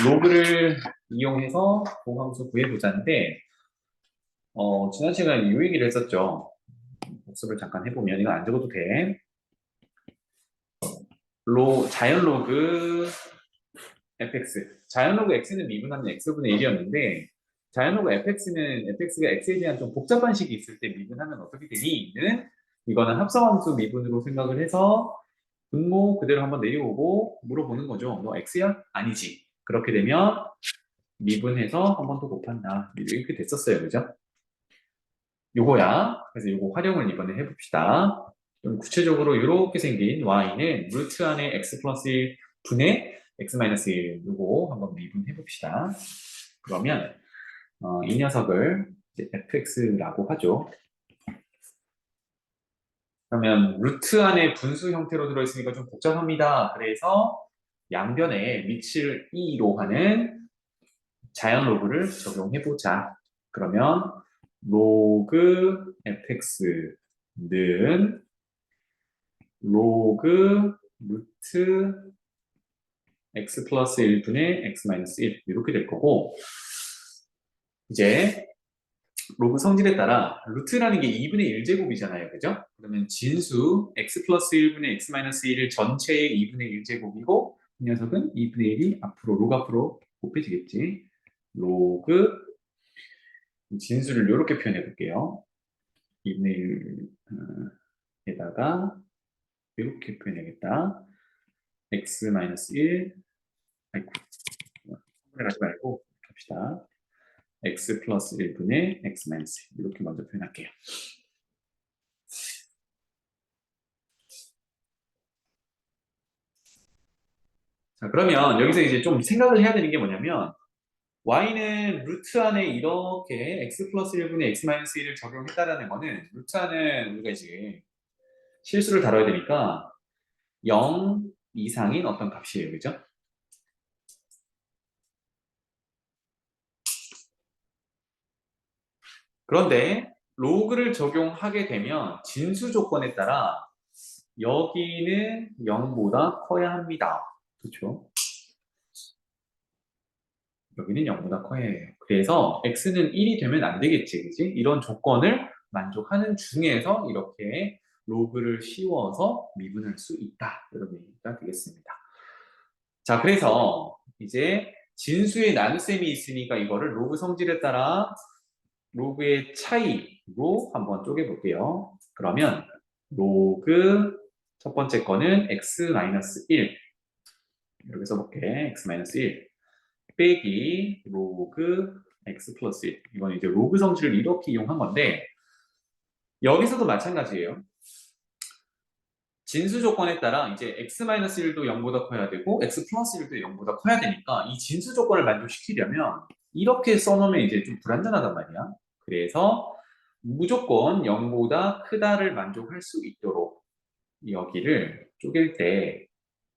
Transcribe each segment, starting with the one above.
로그를 이용해서 보함수 구해보자는데, 지난 시간에 이 얘기를 했었죠. 복습을 잠깐 해보면, 이건 안 적어도 돼. 자연 로그 fx. 자연 로그 x는 미분하면 x분의 1이었는데, 자연 로그 fx는 fx가 x에 대한 좀 복잡한 식이 있을 때 미분하면 어떻게 되니?는 이거는 합성함수 미분으로 생각을 해서 분모 그대로 한번 내려오고 물어보는 거죠. 너 x야? 아니지. 그렇게 되면 미분해서 한 번 더 곱한다. 이렇게 됐었어요. 그죠? 요거야. 그래서 요거 활용을 이번에 해봅시다. 좀 구체적으로 이렇게 생긴 y는 루트 안에 x 플러스 1 분의 x 마이너스 1 요거 한번 미분해봅시다. 그러면 이 녀석을 이제 fx라고 하죠. 그러면 루트 안에 분수 형태로 들어있으니까 좀 복잡합니다. 그래서 양변에 위치를 2로 하는 자연 로그를 적용해보자. 그러면 로그 fx는 로그 루트 x 플러스 1분의 x 마이너스 1 이렇게 될 거고, 이제 로그 성질에 따라 루트라는 게 2분의 1제곱이잖아요. 그죠? 그러면 진수 x 플러스 1분의 x 마이너스 1을 전체의 2분의 1제곱이고 이 녀석은 2분의 1이 앞으로 로그 앞으로 곱해지겠지. 로그 진수를 이렇게 표현해 볼게요. 2분의 1에다가 이렇게 표현해야겠다. x 마이너스 1 아이고 한번에 가지 말고 이렇게 합시다. x 플러스 1분의 x 마이너스 1 이렇게 먼저 표현할게요. 자, 그러면 여기서 이제 좀 생각을 해야 되는 게 뭐냐면 y는 루트 안에 이렇게 x 플러스 1분의 x 마이너스 1을 적용했다라는 거는 루트 안은 우리가 이제 실수를 다뤄야 되니까 0 이상인 어떤 값이에요. 그죠? 그런데 로그를 적용하게 되면 진수 조건에 따라 여기는 0보다 커야 합니다. 그렇죠? 여기는 0보다 커야 해요. 그래서 x는 1이 되면 안 되겠지, 그지? 이런 조건을 만족하는 중에서 이렇게 로그를 씌워서 미분할 수 있다. 이런 얘기가 되겠습니다. 자, 그래서 이제 진수의 나눗셈이 있으니까 이거를 로그 성질에 따라 로그의 차이로 한번 쪼개볼게요. 그러면 로그 첫 번째 거는 x-1 이렇게 써볼게. x-1 빼기 로그 x 플러스 1 이건 이제 로그 성질을 이렇게 이용한 건데 여기서도 마찬가지예요. 진수 조건에 따라 이제 x-1도 0보다 커야 되고 x 플러스 1도 0보다 커야 되니까 이 진수 조건을 만족시키려면 이렇게 써놓으면 이제 좀 불안전하단 말이야. 그래서 무조건 0보다 크다를 만족할 수 있도록 여기를 쪼갤 때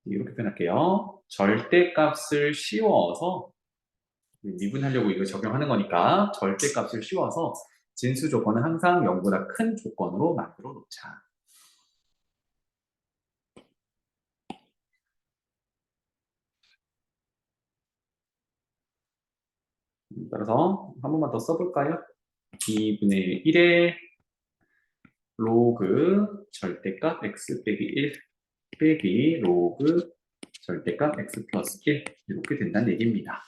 이렇게 표현할게요. 절대값을 씌워서 미분하려고 이거 적용하는 거니까 절대값을 씌워서 진수 조건은 항상 0보다 큰 조건으로 만들어 놓자. 따라서 한 번만 더 써볼까요? 2분의 1의 로그 절대값 x 빼기 1 빼기 로그 절대값 x 플러스 1 이렇게 된다는 얘기입니다.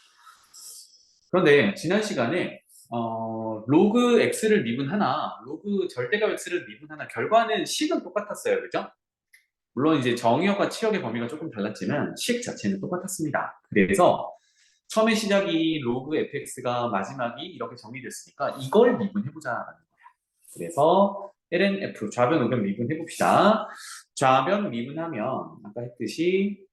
그런데 지난 시간에 로그 x를 미분하나 로그 절대값 x를 미분하나 결과는 식은 똑같았어요. 그죠? 물론 이제 정의역과 치역의 범위가 조금 달랐지만 식 자체는 똑같았습니다. 그래서 처음에 시작이 로그 fx가 마지막이 이렇게 정리됐으니까 이걸 미분해보자라는 거야. 그래서 ln f 좌변 우변 미분해봅시다. 좌변 미분하면 아까 했듯이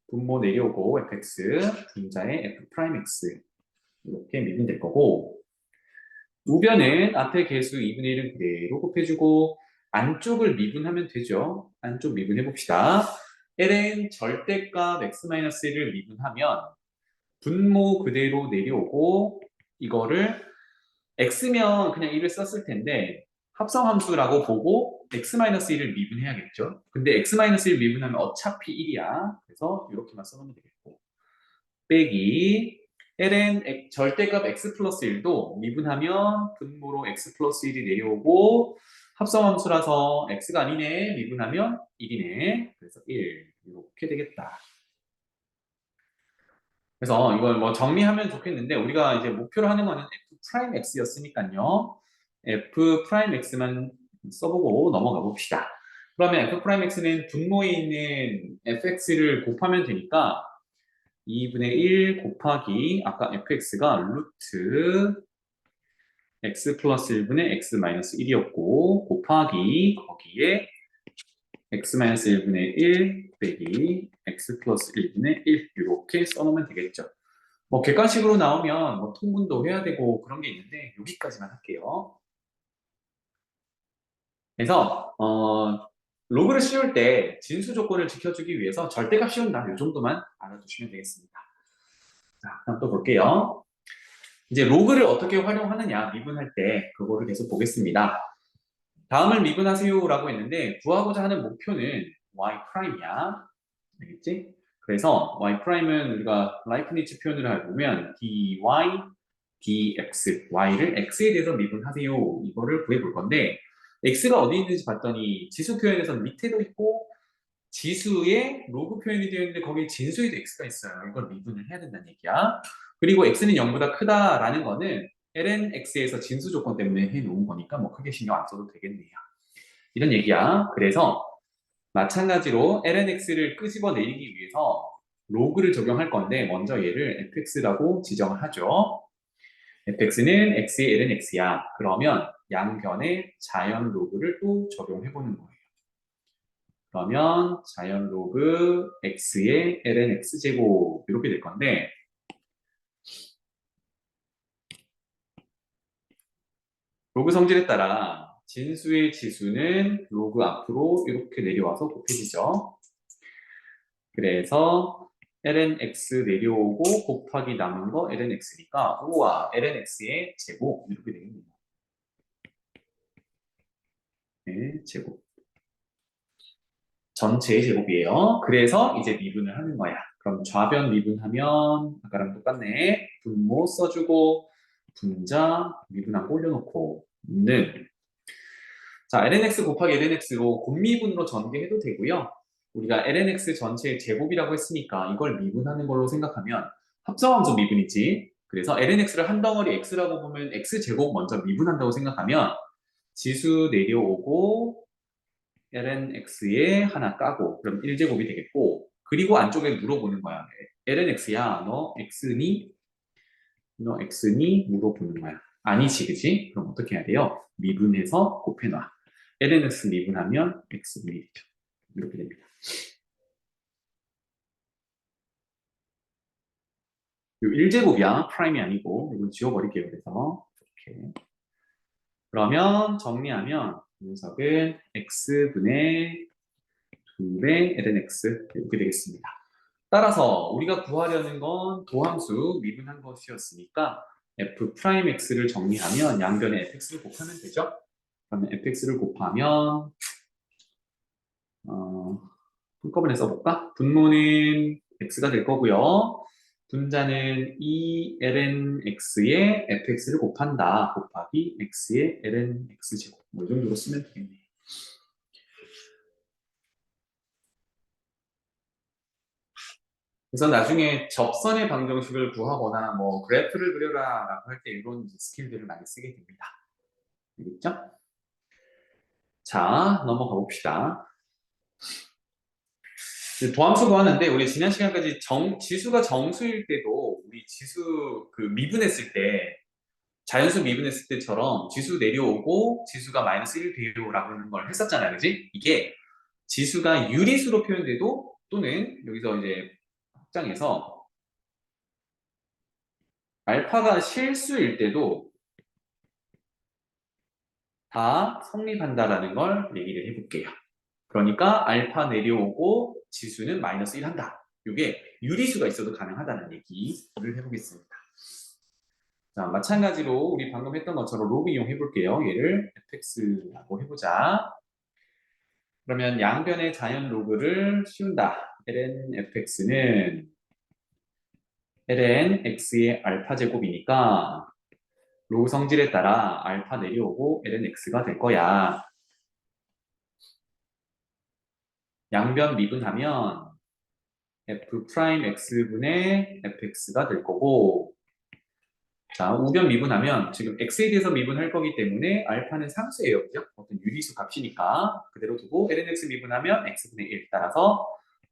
분모 내려오고 fx 분자의 f 프라임 x 이렇게 미분될 거고 우변은 앞에 개수 2분의 1은 그대로 곱해주고 안쪽을 미분하면 되죠. 안쪽 미분해봅시다. ln 절대값 x-1을 미분하면 분모 그대로 내려오고 이거를 x면 그냥 1을 썼을 텐데 합성함수라고 보고 x-1을 미분해야겠죠. 근데 x-1 미분하면 어차피 1이야. 그래서 이렇게만 써놓으면 되겠고 빼기 ln 절대값 x 플러스 1도 미분하면 분모로 x 플러스 1이 내려오고 합성함수라서 x가 아니네. 미분하면 1이네. 그래서 1 이렇게 되겠다. 그래서 이걸 뭐 정리하면 좋겠는데 우리가 이제 목표로 하는 거는 f 프라임 x였으니까요. f 프라임 x만 써보고 넘어가 봅시다. 그러면 f 프라임 x는 분모에 있는 fx를 곱하면 되니까 2분의 1 곱하기 아까 fx가 루트 x 플러스 1분의 x 마이너스 1이었고 곱하기 거기에 x 마이너스 1분의 1 빼기 x 플러스 1분의 1 이렇게 써놓으면 되겠죠. 뭐 객관식으로 나오면 뭐 통분도 해야 되고 그런 게 있는데 여기까지만 할게요. 그래서 로그를 씌울 때 진수 조건을 지켜주기 위해서 절대값 씌운다. 이 정도만 알아두시면 되겠습니다. 자, 그럼 또 볼게요. 이제 로그를 어떻게 활용하느냐 미분할 때 그거를 계속 보겠습니다. 다음을 미분하세요라고 했는데 구하고자 하는 목표는 y''이야. 알겠지? 그래서 y''은 우리가 라이프니츠 표현을 해보면 dy, dx, y를 x에 대해서 미분하세요. 이거를 구해볼 건데 x가 어디 있는지 봤더니 지수 표현에서는 밑에도 있고 지수에 로그 표현이 되어 있는데 거기에 진수에도 x가 있어요. 이걸 미분을 해야 된다는 얘기야. 그리고 x는 0보다 크다라는 거는 ln x에서 진수 조건 때문에 해놓은 거니까 뭐 크게 신경 안 써도 되겠네요. 이런 얘기야. 그래서 마찬가지로 ln x를 끄집어내기 위해서 로그를 적용할 건데 먼저 얘를 fx라고 지정을 하죠. fx는 x의 ln x야. 그러면 양변에 자연 로그를 또 적용해보는 거예요. 그러면 자연 로그 x의 ln x제곱 이렇게 될 건데 로그 성질에 따라 진수의 지수는 로그 앞으로 이렇게 내려와서 곱해지죠. 그래서 ln x 내려오고 곱하기 남은 거 ln x니까 우와 ln x의 제곱 이렇게 되겠네요. 네, 제곱. 전체의 제곱이에요. 그래서 이제 미분을 하는 거야. 그럼 좌변 미분하면 아까랑 똑같네. 분모 써주고 분자 미분하고 올려놓고 는 자 lnx 곱하기 lnx로 곱미분으로 전개해도 되고요. 우리가 lnx 전체의 제곱이라고 했으니까 이걸 미분하는 걸로 생각하면 합성함수 미분이지. 그래서 lnx를 한 덩어리 x라고 보면 x제곱 먼저 미분한다고 생각하면 지수 내려오고 lnx에 하나 까고 그럼 1제곱이 되겠고 그리고 안쪽에 물어보는 거야. lnx야 너 x니? 너 x니? 물어보는 거야. 아니지 그지? 그럼 어떻게 해야 돼요? 미분해서 곱해놔. lnx 미분하면 x분이 되죠. 이렇게 됩니다. 이 1제곱이야. 프라임이 아니고 이건 지워버릴게요. 그래서 이렇게 그러면 정리하면 이 녀석은 x분의 2배 lnx 이렇게 되겠습니다. 따라서 우리가 구하려는 건 도함수 미분한 것이었으니까 f 프라임 x를 정리하면 양변에 fx를 곱하면 되죠. 그러면 fx를 곱하면 한꺼번에 써볼까? 분모는 x가 될 거고요. 분자는 2ln x에 fx를 곱한다. 곱하기 x의 ln x제곱. 뭐 이 정도로 쓰면 되겠네요. 그래서 나중에 접선의 방정식을 구하거나 뭐 그래프를 그려라 라고 할 때 이런 스킬들을 많이 쓰게 됩니다. 알겠죠? 자, 넘어가 봅시다. 도함수 구하는데 우리 지난 시간까지 지수가 정수일 때도 우리 지수 그 미분했을 때 자연수 미분했을 때처럼 지수 내려오고 지수가 마이너스 1 돼요라고 하는 걸 했었잖아요. 그지? 이게 지수가 유리수로 표현돼도 또는 여기서 이제 확장해서 알파가 실수일 때도 다 성립한다라는 걸 얘기를 해볼게요. 그러니까 알파 내려오고 지수는 마이너스 1 한다. 이게 유리수가 있어도 가능하다는 얘기를 해보겠습니다. 자, 마찬가지로 우리 방금 했던 것처럼 로그 이용해 볼게요. 얘를 fx라고 해보자. 그러면 양변의 자연 로그를 씌운다. ln fx는 ln x의 알파 제곱이니까 로그 성질에 따라 알파 내려오고 ln x가 될 거야. 양변 미분하면 f 프라임 x분의 fx가 될 거고, 자, 우변 미분하면 지금 x에 대해서 미분할 거기 때문에 알파는 상수예요. 그죠? 어떤 유리수 값이니까 그대로 두고 ln x 미분하면 x분의 1 따라서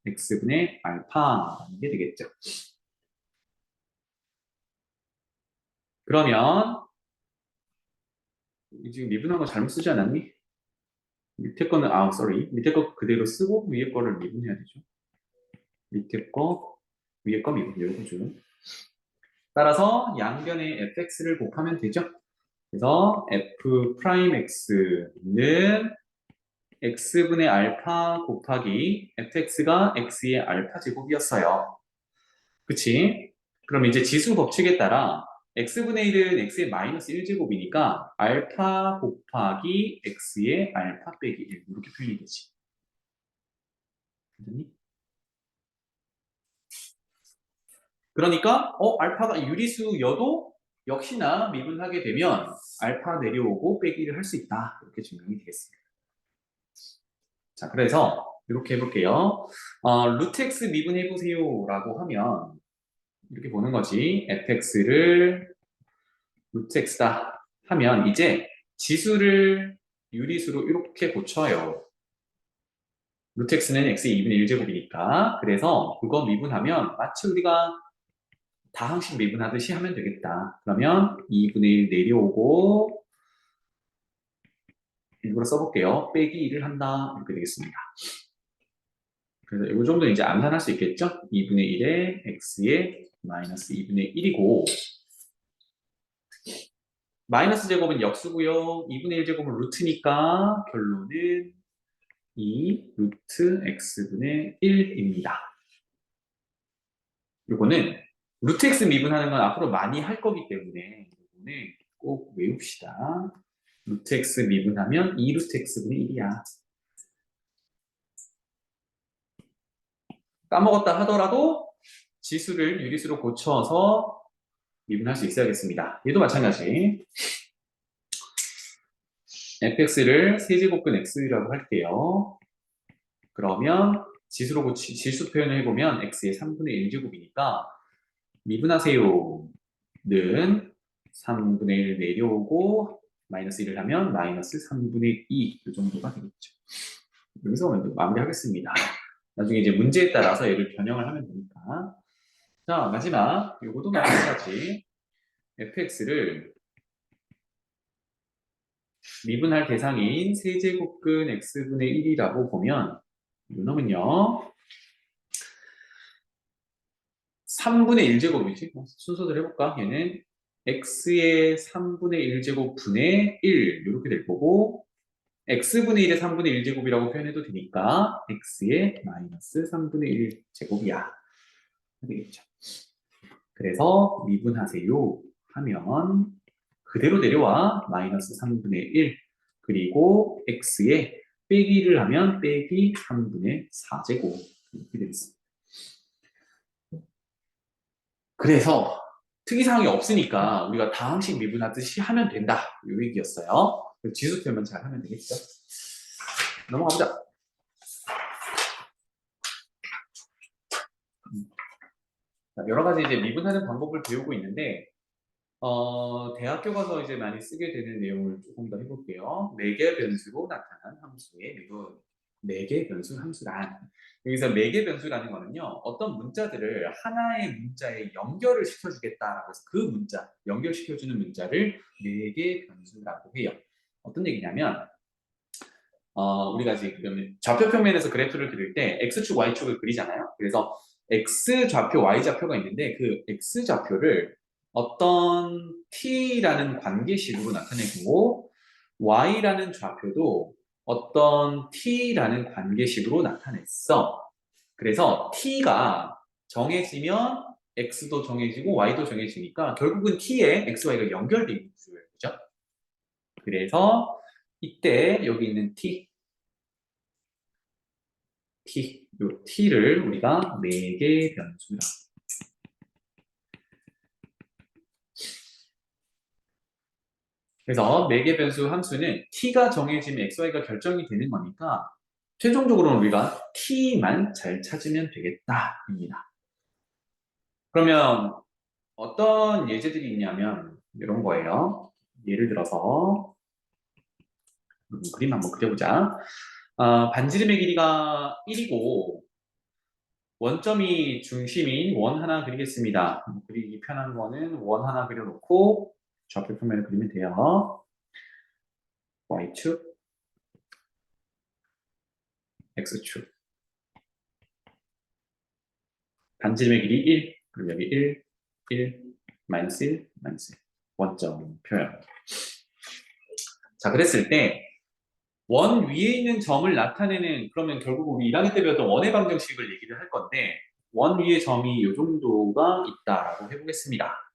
x분의 알파라는 게 되겠죠. 그러면 지금 미분한 거 잘못 쓰지 않았니? 밑에 거는 sorry. 밑에 거 그대로 쓰고 위에 거를 미분해야 되죠. 밑에 거, 위에 거 미분 요거죠. 따라서 양변의 fx를 곱하면 되죠. 그래서 f 프라임 x는 x분의 알파 곱하기 fx가 x의 알파 제곱이었어요. 그치? 그럼 이제 지수 법칙에 따라 x분의 1은 x의 마이너스 1제곱이니까 알파 곱하기 x의 알파 빼기 1 이렇게 표현이 되지. 그러니까 알파가 유리수여도 역시나 미분하게 되면 알파 내려오고 빼기를 할 수 있다. 이렇게 증명이 되겠습니다. 자, 그래서 이렇게 해볼게요. 루트 x 미분해보세요 라고 하면 이렇게 보는 거지. fx를 루트 x다 하면 이제 지수를 유리수로 이렇게 고쳐요. 루트 x는 x의 2분의 1제곱이니까. 그래서 그거 미분하면 마치 우리가 다항식 미분하듯이 하면 되겠다. 그러면 2분의 1 내려오고 일부러 써볼게요. 빼기 1을 한다. 이렇게 되겠습니다. 그래서 이 정도는 이제 암산할 수 있겠죠? 2분의 1에 x의 마이너스 2분의 1이고 마이너스 제곱은 역수고요. 2분의 1 제곱은 루트니까 결론은 2 루트 x분의 1입니다. 요거는 루트 x 미분하는 건 앞으로 많이 할 거기 때문에 이거는 꼭 외웁시다. 루트 x 미분하면 2 루트 x분의 1이야. 까먹었다 하더라도 지수를 유리수로 고쳐서 미분할 수 있어야겠습니다. 얘도 마찬가지. fx를 세제곱근 x라고 할게요. 그러면 지수 표현을 해보면 x의 3분의 1제곱이니까 미분하세요는 3분의 1 내려오고 마이너스 1을 하면 마이너스 3분의 2 이 정도가 되겠죠. 여기서 마무리하겠습니다. 나중에 이제 문제에 따라서 얘를 변형을 하면 되니까. 자, 마지막 요것도 마찬가지. fx를 미분할 대상인 세제곱근 x분의 1이라고 보면 이놈은요 3분의 1제곱이지. 순서대로 해볼까? 얘는 x의 3분의 1제곱 분의 1 이렇게 될 거고 x분의 1의 3분의 1제곱이라고 표현해도 되니까 x의 마이너스 3분의 1제곱이야. 되겠죠. 그래서 미분하세요 하면 그대로 내려와 마이너스 3분의 1 그리고 x에 빼기를 하면 빼기 3분의 4제곱 이렇게 되겠습니다. 그래서 특이사항이 없으니까 우리가 다항식 미분하듯이 하면 된다 이 얘기였어요. 지수 표현만 잘 하면 되겠죠. 넘어가보자. 여러 가지 이제 미분하는 방법을 배우고 있는데 대학교 가서 이제 많이 쓰게 되는 내용을 조금 더 해볼게요. 4개 변수로 나타난 함수의 미분. 4개 변수 함수란. 여기서 4개 변수라는 거는요, 어떤 문자들을 하나의 문자에 연결을 시켜주겠다라고 해서 그 문자, 연결시켜주는 문자를 4개 변수라고 해요. 어떤 얘기냐면, 우리가 지금 좌표 평면에서 그래프를 그릴 때 X축, Y축을 그리잖아요. 그래서 X좌표, Y좌표가 있는데 그 X좌표를 어떤 T라는 관계식으로 나타내고 Y라는 좌표도 어떤 T라는 관계식으로 나타냈어. 그래서 T가 정해지면 X도 정해지고 Y도 정해지니까 결국은 T에 X, Y가 연결되어 있는 구조예요. 그죠? 그래서 이때 여기 있는 T, 요 T를 우리가 4개 변수라. 그래서 매개 변수 함수는 t가 정해지면 xy가 결정이 되는 거니까 최종적으로는 우리가 t만 잘 찾으면 되겠다입니다. 그러면 어떤 예제들이 있냐면 이런 거예요. 예를 들어서 그림 한번 그려보자. 반지름의 길이가 1이고 원점이 중심인 원 하나 그리겠습니다. 그리기 편한 거는 원 하나 그려놓고 좌표 평면을 그리면 돼요. Y축, X축. 반지름의 길이 1. 그럼 여기 1, 1, 마이너스 1, 마이너스 1. 원점 표현. 자, 그랬을 때 원 위에 있는 점을 나타내는 그러면 결국 우리 1학년 때 배웠던 원의 방정식을 얘기를 할 건데 원 위에 점이 이 정도가 있다라고 해보겠습니다.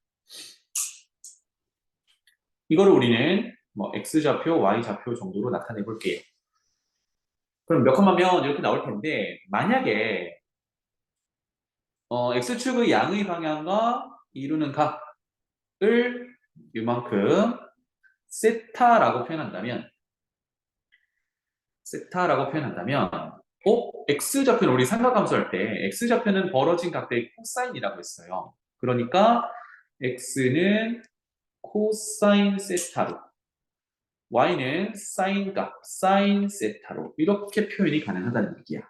이거를 우리는 뭐 x좌표, y좌표 정도로 나타내 볼게요. 그럼 몇 컴마면 이렇게 나올 텐데 만약에 x축의 양의 방향과 이루는 각을 이만큼 세타라고 표현한다면 x좌표는 우리 삼각함수 할 때 x좌표는 벌어진 각도의 코사인이라고 했어요. 그러니까 x는 코사인 세타로 y는 사인 값, 사인 세타로 이렇게 표현이 가능하다는 얘기야.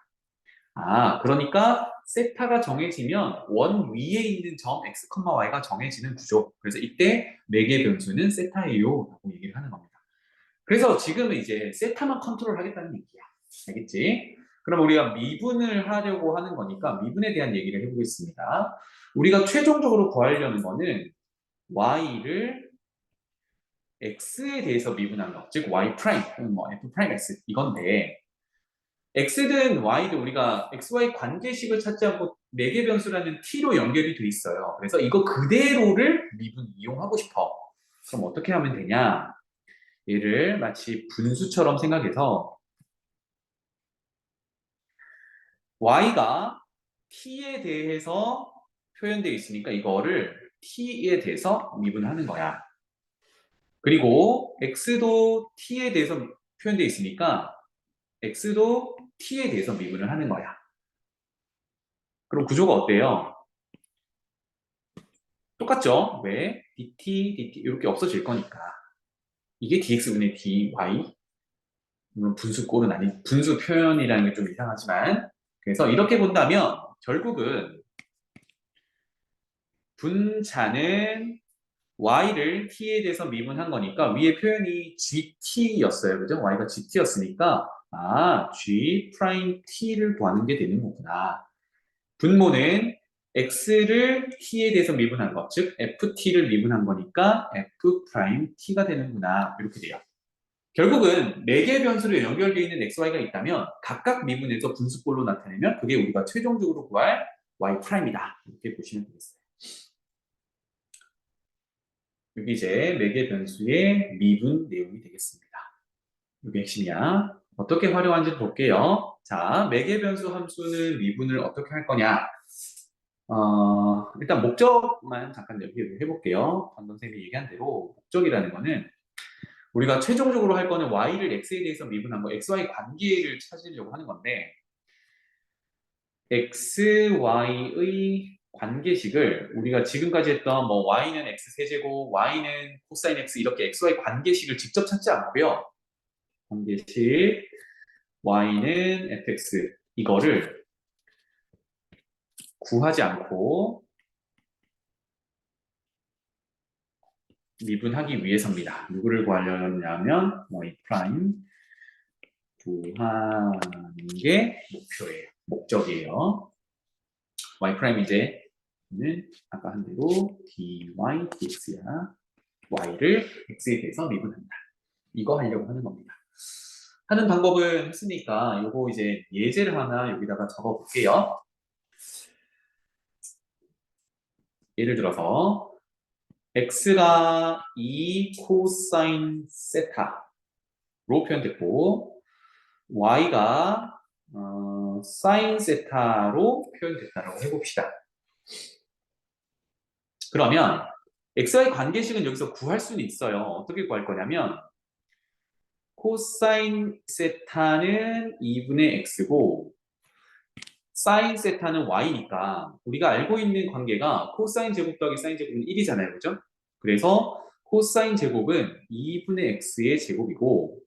그러니까 세타가 정해지면 원 위에 있는 점 x, y가 정해지는 구조. 그래서 이때 매개 변수는 세타예요 라고 얘기를 하는 겁니다. 그래서 지금은 이제 세타만 컨트롤 하겠다는 얘기야. 알겠지? 그럼 우리가 미분을 하려고 하는 거니까 미분에 대한 얘기를 해보겠습니다. 우리가 최종적으로 구하려는 거는 y를 x에 대해서 미분한 거, 즉 y 프라임, 뭐 f 프라임 x 이건데 x든 y든 우리가 xy 관계식을 찾지 않고 매개 변수라는 t로 연결이 돼 있어요. 그래서 이거 그대로를 미분 이용하고 싶어. 그럼 어떻게 하면 되냐? 얘를 마치 분수처럼 생각해서 y가 t에 대해서 표현되어 있으니까 이거를 t에 대해서 미분하는 거야. 그리고 x도 t에 대해서 표현되어 있으니까 x도 t에 대해서 미분을 하는 거야. 그럼 구조가 어때요? 똑같죠? 왜? dt 이렇게 없어질 거니까. 이게 dx분의 dy. 물론 분수꼴은 아닌 분수 표현이라는 게 좀 이상하지만 그래서 이렇게 본다면 결국은 분자는 y를 t에 대해서 미분한 거니까 위에 표현이 gt였어요. 그죠? y가 gt였으니까 g 프라임 t를 구하는 게 되는 거구나. 분모는 x를 t에 대해서 미분한 것, 즉 ft를 미분한 거니까 f 프라임 t가 되는구나. 이렇게 돼요. 결국은 매개 변수로 연결되어 있는 xy가 있다면 각각 미분해서 분수꼴로 나타내면 그게 우리가 최종적으로 구할 y 프라임이다. 이렇게 보시면 되겠어요. 여기 이제 매개 변수의 미분 내용이 되겠습니다. 이게 핵심이야. 어떻게 활용하는지 볼게요. 자, 매개 변수 함수는 미분을 어떻게 할 거냐? 일단 목적만 잠깐 얘기를 해볼게요. 방금 쌤이 얘기한 대로 목적이라는 거는 우리가 최종적으로 할 거는 y를 x에 대해서 미분한 거, xy 관계를 찾으려고 하는 건데 xy의 관계식을 우리가 지금까지 했던 뭐 y는 x 세제곱, y는 코사인 x 이렇게 xy 관계식을 직접 찾지 않고요. 관계식 y는 fx 이거를 구하지 않고 미분하기 위해서입니다. 누구를 구하려냐면 y 프라임 구하는 게 목표예요. 목적이에요. y 프라임 이제 는 아까 한 대로 dy dx야. y를 x에 대해서 미분한다. 이거 하려고 하는 겁니다. 하는 방법은 했으니까 요거 이제 예제를 하나 여기다가 적어 볼게요. 예를 들어서 x가 2 코사인 세타로 표현됐고 y가 사인 세타로 표현됐다라고 해봅시다. 그러면 xy 관계식은 여기서 구할 수는 있어요. 어떻게 구할 거냐면 코사인 세타는 2분의 x고 사인 세타는 y니까 우리가 알고 있는 관계가 코사인 제곱 더하기 사인 제곱은 1이잖아요. 그죠? 그래서 코사인 제곱은 2분의 x의 제곱이고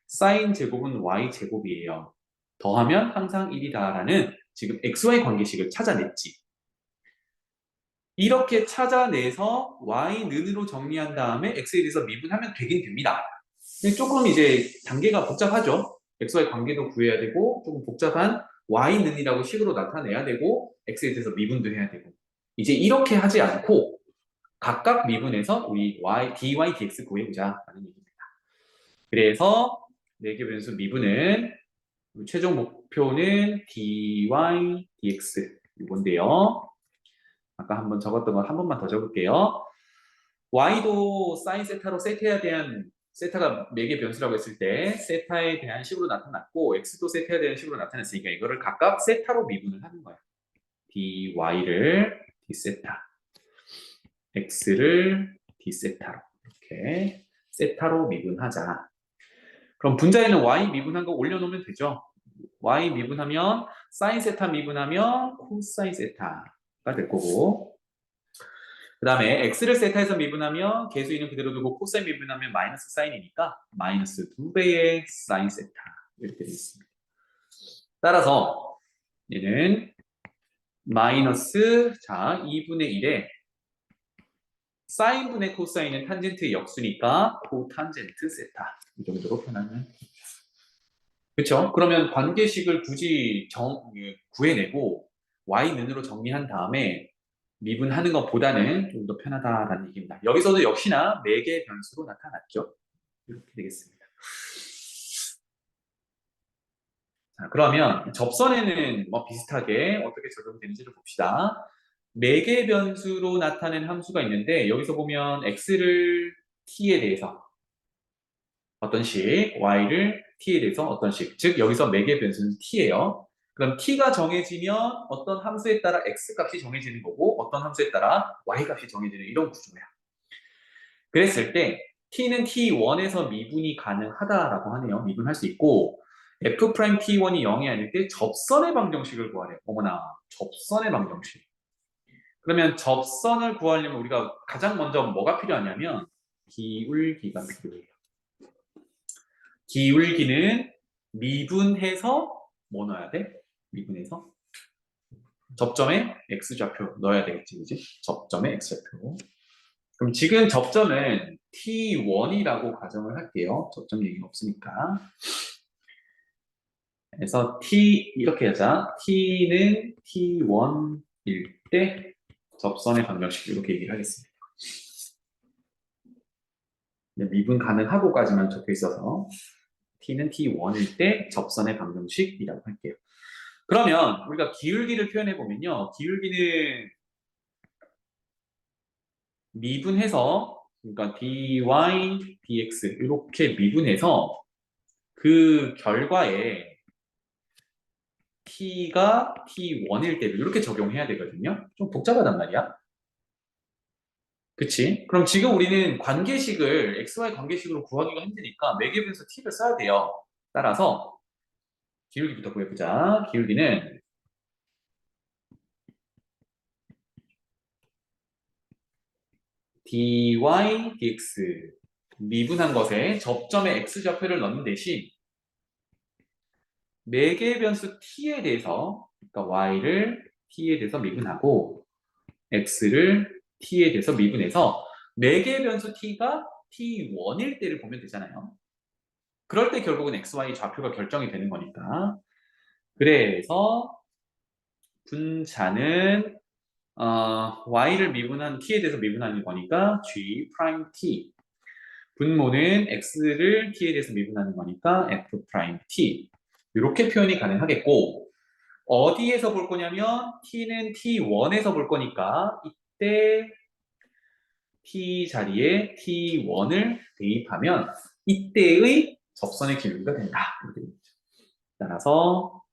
사인 제곱은 y 제곱이에요. 더하면 항상 1이다라는 지금 xy 관계식을 찾아냈지. 이렇게 찾아내서 y는으로 정리한 다음에 x에 대해서 미분하면 되긴 됩니다. 근데 조금 이제 단계가 복잡하죠. xy 관계도 구해야 되고 조금 복잡한 y는이라고 식으로 나타내야 되고 x에 대해서 미분도 해야 되고 이제 이렇게 하지 않고 각각 미분해서 우리 dy, dx 구해보자라는 얘기입니다. 그래서 4개 변수 미분은 최종 목표는 dy, dx 이건데요. 아까 한번 적었던 걸 한 번만 더 적을게요. y도 사인 세타로 세타에 대한 세타가 매개 변수라고 했을 때 세타에 대한 식으로 나타났고 x도 세타에 대한 식으로 나타났으니까 이거를 각각 세타로 미분을 하는 거예요. dy를 d세타, x를 d세타로 이렇게 세타로 미분하자. 그럼 분자에는 y 미분한 거 올려놓으면 되죠. y 미분하면 사인 세타 미분하면 코사인 세타가 될 거고 그 다음에 x를 세타에서 미분하면 계수인은 그대로 두고 코사인 미분하면 마이너스 사인이니까 마이너스 2배의 사인 세타 이렇게 되어 있습니다. 따라서 얘는 마이너스 2분의 1에 사인분의 코사인은 탄젠트의 역수니까 코탄젠트 세타 이 정도로 표현하면 그렇죠? 그러면 관계식을 굳이 구해내고 y는으로 정리한 다음에 미분하는 것보다는 좀 더 편하다라는 얘기입니다. 여기서도 역시나 4개의 변수로 나타났죠. 이렇게 되겠습니다. 자, 그러면 접선에는 뭐 비슷하게 어떻게 적용되는지를 봅시다. 4개의 변수로 나타낸 함수가 있는데 여기서 보면 x를 t에 대해서 어떤 식, y를 t에 대해서 어떤 식, 즉 여기서 4개의 변수는 t예요. 그럼 t가 정해지면 어떤 함수에 따라 x 값이 정해지는 거고 어떤 함수에 따라 y 값이 정해지는 이런 구조야. 그랬을 때 t는 t1에서 미분이 가능하다라고 하네요. 미분할 수 있고 f'T1이 0이 아닐 때 접선의 방정식을 구하래요. 어머나, 접선의 방정식. 그러면 접선을 구하려면 우리가 가장 먼저 뭐가 필요하냐면 기울기가 필요해요. 기울기는 미분해서 뭐 넣어야 돼? 미분해서 접점에 x좌표 넣어야 되겠지, 그지? 접점에 x좌표. 그럼 지금 접점은 T1이라고 가정을 할게요. 접점 얘기가 없으니까. 그래서 T 이렇게 하자. T는 T1일 때 접선의 방정식 이렇게 얘기를 하겠습니다. 미분 가능하고까지만 적혀 있어서 T는 T1일 때 접선의 방정식이라고 할게요. 그러면 우리가 기울기를 표현해 보면요. 기울기는 미분해서 그러니까 dy, dx 이렇게 미분해서 그 결과에 t가 t1일 때도 이렇게 적용해야 되거든요. 좀 복잡하단 말이야. 그치? 그럼 지금 우리는 관계식을 xy 관계식으로 구하기가 힘드니까 매개 변수 t를 써야 돼요. 따라서 기울기부터 구해보자. 기울기는 dy, dx 미분한 것에 접점에 x좌표를 넣는 대신 매개 변수 t에 대해서 그러니까 y를 t에 대해서 미분하고 x를 t에 대해서 미분해서 매개 변수 t가 t1일 때를 보면 되잖아요. 그럴 때 결국은 xy 좌표가 결정이 되는 거니까. 그래서 분자는 y를 미분한 t에 대해서 미분하는 거니까 g 프라임 t. 분모는 x를 t에 대해서 미분하는 거니까 f 프라임 t. 이렇게 표현이 가능하겠고 어디에서 볼 거냐면 t는 t1에서 볼 거니까 이때 t 자리에 t1을 대입하면 이때의 접선의 기울기가 된다. 이렇게 되겠죠. 따라서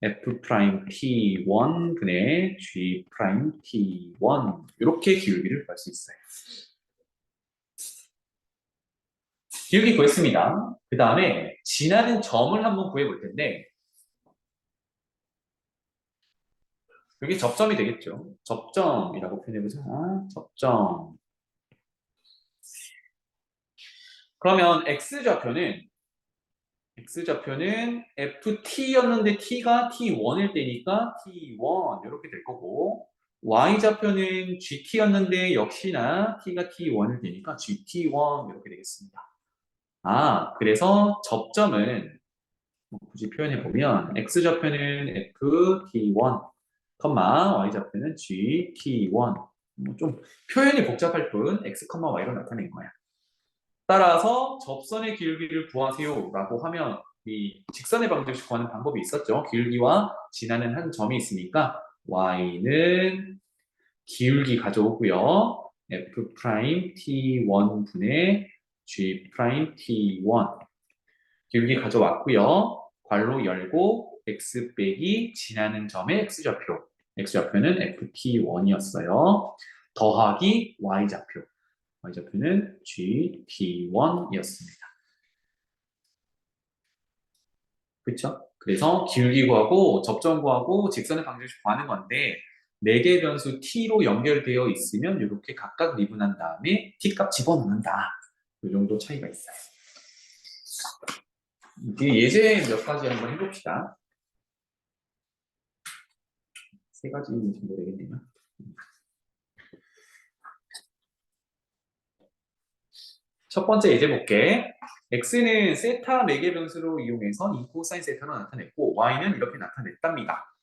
f 프라임 t1 분의 g 프라임 t1 이렇게 기울기를 구할 수 있어요. 기울기 구했습니다. 그 다음에 지나는 점을 한번 구해볼 텐데 여기 접점이 되겠죠. 접점이라고 표현해보자. 접점. 그러면 x좌표는 ft였는데 t가 t1일 때니까 t1 이렇게 될 거고 y좌표는 gt였는데 역시나 t가 t1일 때니까 gt1 이렇게 되겠습니다. 그래서 접점은 굳이 표현해보면 x좌표는 ft1, y좌표는 gt1. 좀 표현이 복잡할 뿐 x, y로 나타낸 거야. 따라서 접선의 기울기를 구하세요 라고 하면 이 직선의 방정식 구하는 방법이 있었죠. 기울기와 지나는 한 점이 있으니까 y는 기울기 가져오고요. f 프라임 t1 분의 g 프라임 t1 기울기 가져왔고요. 괄호 열고 x 빼기 지나는 점의 x좌표는 ft1이었어요. 더하기 y좌표는 gt1이었습니다. 그렇죠? 그래서 기울기 구하고 접점 구하고 직선의 방정식 구하는 건데 4개 변수 t로 연결되어 있으면 이렇게 각각 미분한 다음에 t값 집어넣는다. 이 정도 차이가 있어요. 예제 몇 가지 한번 해봅시다. 3가지 정도 되겠네요. 첫 번째 예제 볼게. x는 세타 4개 변수로 이용해서 2 코사인 세타로 나타냈고 y는 이렇게 나타냈답니다.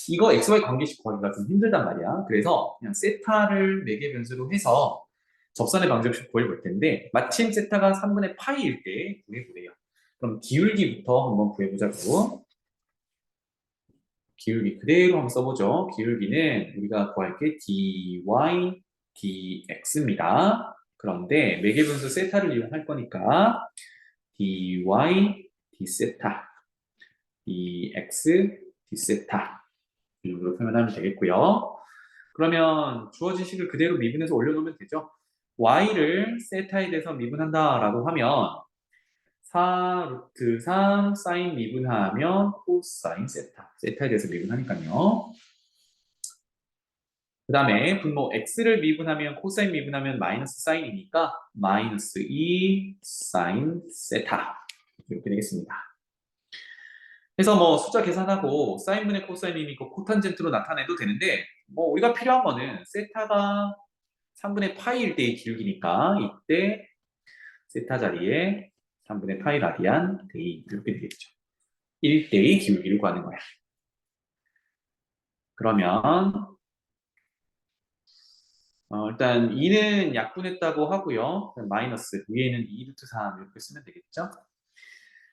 이거 xy 관계식 구하기가 좀 힘들단 말이야. 그래서 그냥 세타를 4개 변수로 해서 접선의 방정식 구해볼 텐데 마침 세타가 3분의 파이일 때 구해보래요. 그럼 기울기부터 한번 구해보자고. 기울기 그대로 한번 써보죠. 기울기는 우리가 구할 게 dy, dx입니다. 그런데 매개분수 세타를 이용할 거니까 dy, d세타, dx, d세타 이렇게 표현하면 되겠고요. 그러면 주어진 식을 그대로 미분해서 올려놓으면 되죠. y를 세타에 대해서 미분한다라고 하면 4 루트 3 사인 미분하면 코사인 세타에 대해서 미분하니까요. 그 다음에 분모 x를 미분하면 코사인 미분하면 마이너스 사인이니까 마이너스 2 사인 세타 이렇게 되겠습니다. 그래서 뭐 숫자 계산하고 사인분의 코사인이니까 코탄젠트로 나타내도 되는데 뭐 우리가 필요한 거는 세타가 3분의 파이일 때의 기울기니까 이때 세타 자리에 3분의 파이 라디안 데이 이렇게 되겠죠. 1대의 기울기를 구하는 거야. 그러면 일단 2는 약분했다고 하고요. 마이너스 위에는 2루트 3 이렇게 쓰면 되겠죠.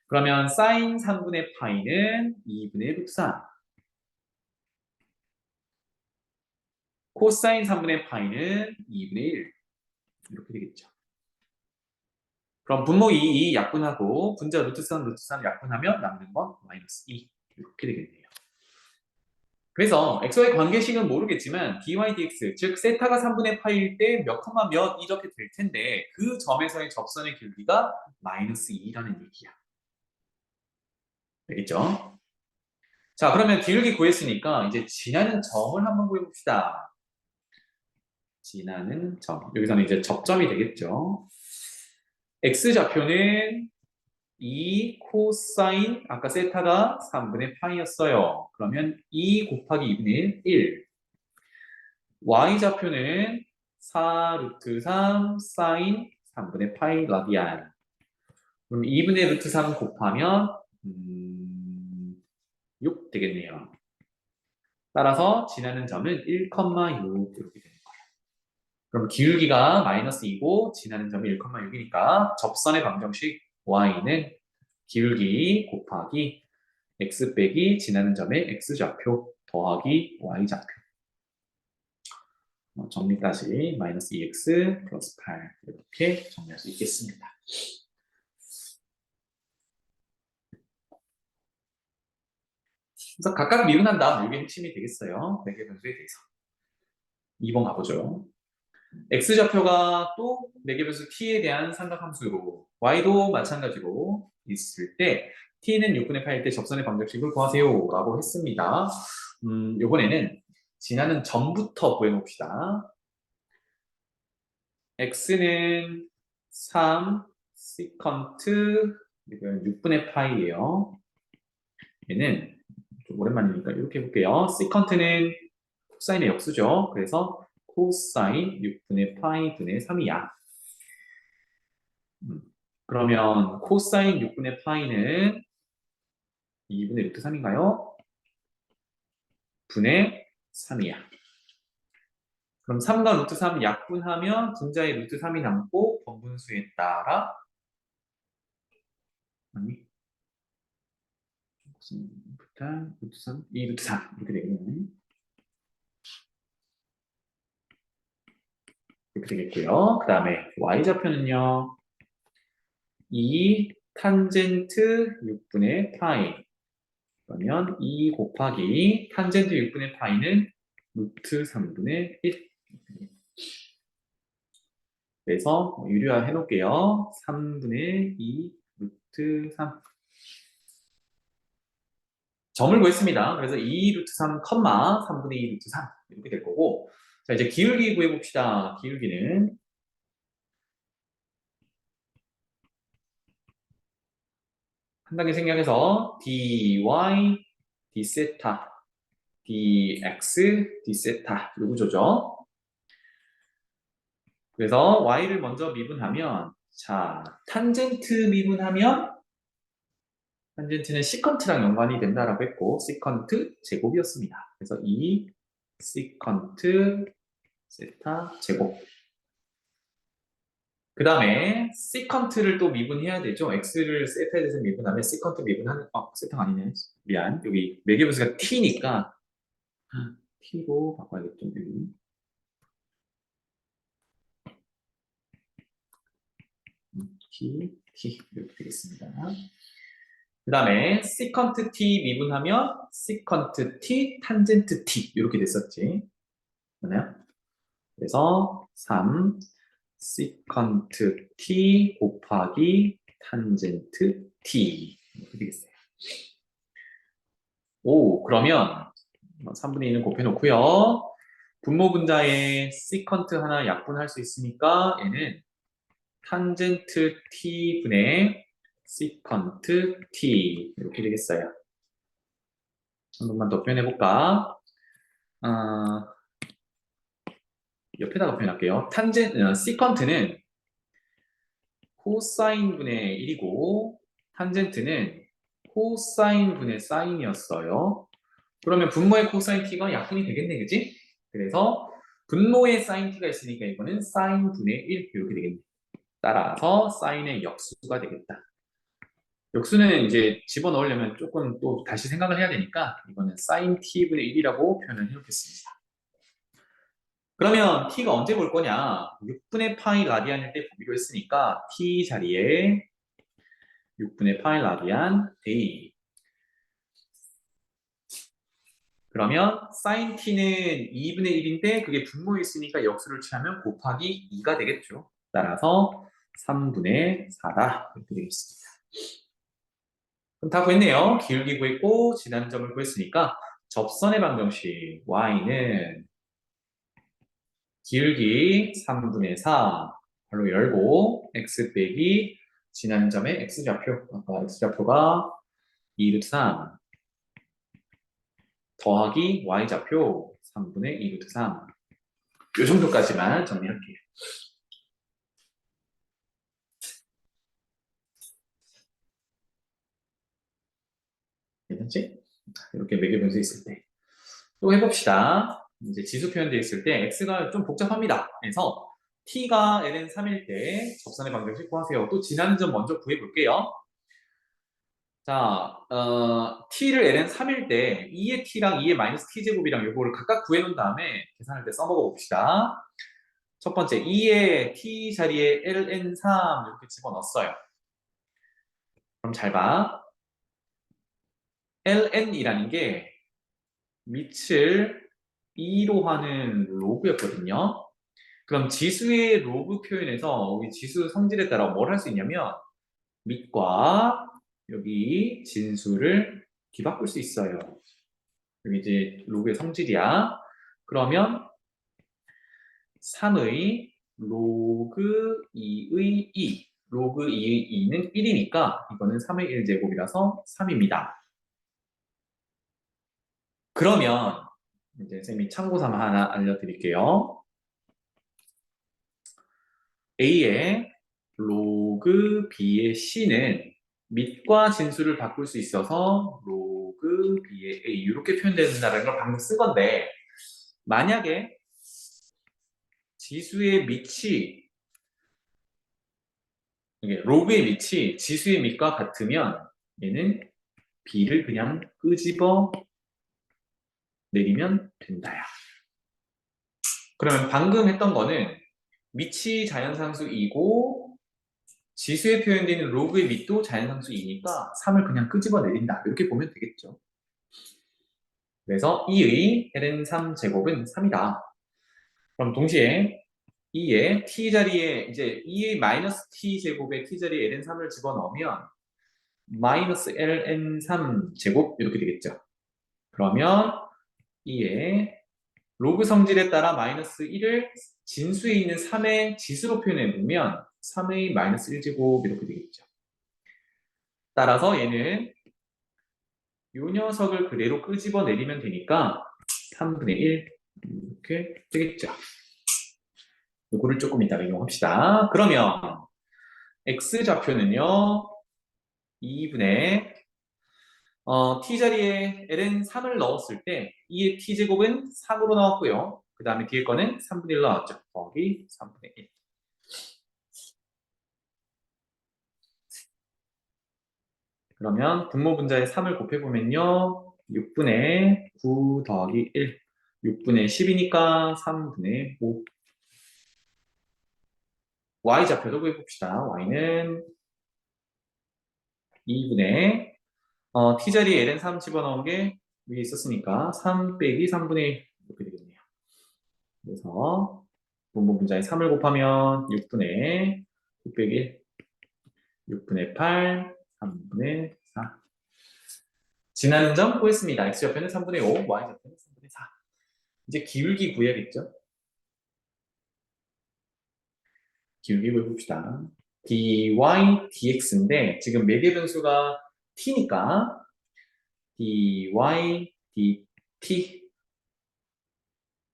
그러면 사인 3분의 파이는 2분의 루트 3 코사인 3분의 파이는 2분의 1 이렇게 되겠죠. 그럼 분모 2 약분하고 분자 루트 3 약분하면 남는 건 마이너스 2 이렇게 되겠네요. 그래서 xy 관계식은 모르겠지만 dy dx 즉 세타가 3분의 파일 때 몇 콤마 몇 이렇게 될 텐데 그 점에서의 접선의 길이가 마이너스 2라는 얘기야. 되겠죠? 자 그러면 기울기 구했으니까 이제 지나는 점을 한번 구해봅시다. 지나는 점 여기서는 이제 접점이 되겠죠. x좌표는 2 코사인 아까 세타가 3분의 파이였어요. 그러면 2 곱하기 2분의 1 y좌표는 4 루트 3 사인 3분의 파이 라디안 그럼 2분의 루트 3 곱하면 6 되겠네요. 따라서 지나는 점은 1,6 이렇게 되는 거예요. 그럼 기울기가 마이너스 2고 지나는 점이 1,6이니까 접선의 방정식 y는 기울기 곱하기 x 빼기 지나는 점의 x좌표 더하기 y좌표 정리까지 마이너스 2x 플러스 8 이렇게 정리할 수 있겠습니다. 그래서 각각 미분한다. 이게 핵심이 되겠어요. 매개 변수에 대해서. 2번 가보죠. x좌표가 또 매개 변수 t에 대한 삼각함수로 y도 마찬가지로 있을 때 t는 6분의 8일 때 접선의 방정식을 구하세요 라고 했습니다. 요번에는 지나는 점부터 구해봅시다. x는 3 시컨트 6분의 파이예요. 얘는 좀 오랜만이니까 이렇게 해볼게요. 시컨트는 코사인의 역수죠. 그래서 코사인 6분의 파이 분의 3이야. 그러면 코사인 6분의 파이는 2분의 루트 3인가요? 분의 3이야. 그럼 3과 루트 3 약분하면 분자에 루트 3이 남고 번분수에 따라 아니 무슨 루트 3, 2 루트 3 이렇게 되겠네. 이렇게 되겠고요. 그 다음에 y좌표는요. 2 탄젠트 6분의 파이 그러면 2 곱하기 탄젠트 6분의 파이는 루트 3분의 1 그래서 유리화 해놓을게요. 3분의 2 루트 3 점을 구했습니다. 그래서 2 루트 3, 3분의 2 루트 3 이렇게 될 거고 자 이제 기울기 구해봅시다. 기울기는 한 단계 생략해서 dy, d세타, dx, d세타 요 구조죠. 그래서 y를 먼저 미분하면 자 탄젠트 미분하면 탄젠트는 시컨트랑 연관이 된다라고 했고 시컨트 제곱이었습니다. 그래서 이 시컨트 세타 제곱 그 다음에 시컨트를 또 미분해야 되죠. x를 세타에 대해서 미분하면 시컨트 미분하는 세타가 아니네. 미안. 여기 매개분수가 t니까 t로 바꿔야겠죠. t 이렇게 되겠습니다. 그 다음에 시컨트 t 미분하면 시컨트 t 탄젠트 t 이렇게 됐었지. 맞나요? 그래서 3 시컨트 t 곱하기 탄젠트 t 이렇게 되겠어요. 오 그러면 3분의 2는 곱해놓고요. 분모 분자에 시컨트 하나 약분할 수 있으니까 얘는 탄젠트 t분의 시컨트 t 이렇게 되겠어요. 한 번만 더 표현해볼까? 옆에다가 표현할게요. 시컨트는 코사인분의 1이고 탄젠트는 코사인분의 사인이었어요. 그러면 분모의 코사인 t가 약분이 되겠네, 그지? 그래서 분모의 사인 t가 있으니까 이거는 사인분의 1 이렇게 되겠네. 따라서 사인의 역수가 되겠다. 역수는 이제 집어넣으려면 조금 또 다시 생각을 해야 되니까 이거는 사인 t분의 1이라고 표현을 해놓겠습니다. 그러면 t가 언제 볼 거냐? 6분의 파이 라디안일 때 보기로 했으니까 t 자리에 6분의 파이 라디안 a 그러면 sin t는 2분의 1인데 그게 분모에 있으니까 역수를 취하면 곱하기 2가 되겠죠. 따라서 3분의 4다 이렇게 되겠습니다. 그럼 다 구했네요. 기울기 구했고 지난 점을 구했으니까 접선의 방정식 y는 기울기 3분의 4 발로 열고 x 빼기 지난 점의 x좌표 아까 x좌표가 2 루트 3 더하기 y좌표 3분의 2 루트 3 이 정도까지만 정리할게요. 괜찮지? 이렇게 매개 변수 있을 때. 또 해봅시다. 이제 지수 표현되어 있을 때 x가 좀 복잡합니다. 그래서 t가 ln 3일 때 접선의 방정식 구하세요. 또 지나는 점 먼저 구해볼게요. 자, t를 ln 3일 때 2의 t랑 2의 마이너스 t제곱이랑 요거를 각각 구해놓은 다음에 계산할 때 써먹어 봅시다. 첫 번째 2의 t 자리에 ln 3 이렇게 집어넣었어요. 그럼 잘 봐. ln이라는 게 밑을 2로 하는 로그였거든요. 그럼 지수의 로그 표현에서 우리 지수 성질에 따라 뭘 할 수 있냐면 밑과 여기 진수를 뒤바꿀 수 있어요. 여기 이제 로그의 성질이야. 그러면 3의 로그 2의 2. 로그 2의 2는 1이니까 이거는 3의 1제곱이라서 3입니다. 그러면 이제 쌤이 참고삼아 하나 알려드릴게요. A의 로그 B의 C는 밑과 진수를 바꿀 수 있어서 로그 B의 A 이렇게 표현된다는 걸 방금 쓴 건데 만약에 지수의 밑이 이게 로그의 밑이 지수의 밑과 같으면 얘는 B를 그냥 끄집어 내리면 된다야. 그러면 방금 했던 거는 밑이 자연상수 2고 지수에 표현되는 로그의 밑도 자연상수 2니까 3을 그냥 끄집어 내린다. 이렇게 보면 되겠죠. 그래서 2의 ln3 제곱은 3이다. 그럼 동시에 2의 t 자리에 이제 2의 마이너스 t 제곱에 t 자리에 ln3을 집어넣으면 마이너스 ln3 제곱 이렇게 되겠죠. 그러면 2의 로그 성질에 따라 마이너스 1을 진수에 있는 3의 지수로 표현해 보면 3의 마이너스 1제곱 이렇게 되겠죠. 따라서 얘는 이 녀석을 그대로 끄집어 내리면 되니까 3분의 1 이렇게 되겠죠. 이거를 조금 이따가 이용합시다. 그러면 x좌표는요 2분의 t자리에 ln 3을 넣었을 때 2의 t제곱은 3으로 나왔고요. 그 다음에 뒤에 거는 3분의 1 나왔죠. 더하기 3분의 1. 그러면 분모 분자에 3을 곱해보면요 6분의 9 더하기 1 6분의 10이니까 3분의 5 y좌표도 구해봅시다. y는 2분의 t자리에 ln 3 집어넣은 게 위에 있었으니까 3 빼기 3분의 1 이렇게 되겠네요. 그래서 분모 분자에 3을 곱하면 6분의 9 빼기 1 6분의 8 3분의 4 지나는 점 구했습니다. x좌표는 3분의 5 y좌표는 3분의 4 이제 기울기 구해야겠죠? 기울기 구해봅시다. dy dx인데 지금 매개 변수가 t니까 dy dt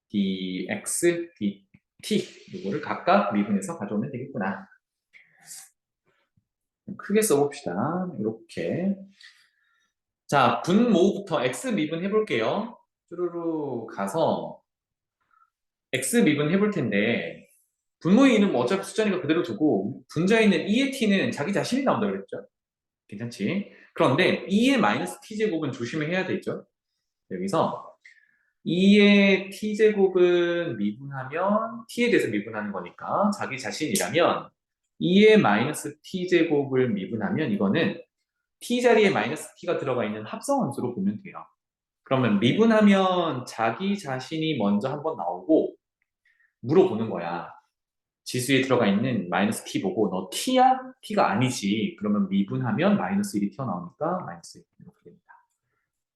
dx dt 이거를 각각 미분해서 가져오면 되겠구나. 크게 써봅시다. 이렇게 자 분모부터 x 미분 해볼게요. 쭈루루 가서 x 미분 해볼 텐데 분모의 2는 뭐 어차피 숫자니까 그대로 두고 분자에 있는 2의 t는 자기 자신이 나온다 그랬죠? 괜찮지? 그런데 2의 마이너스 t제곱은 조심해야 되죠? 여기서 2의 t제곱은 미분하면 t에 대해서 미분하는 거니까 자기 자신이라면 2의 마이너스 t제곱을 미분하면 이거는 t 자리에 마이너스 t가 들어가 있는 합성함수로 보면 돼요. 그러면 미분하면 자기 자신이 먼저 한번 나오고 물어보는 거야. 지수에 들어가 있는 마이너스 t 보고 너 t야? t가 아니지. 그러면 미분하면 마이너스 1이 튀어나오니까 마이너스 1 이렇게 됩니다.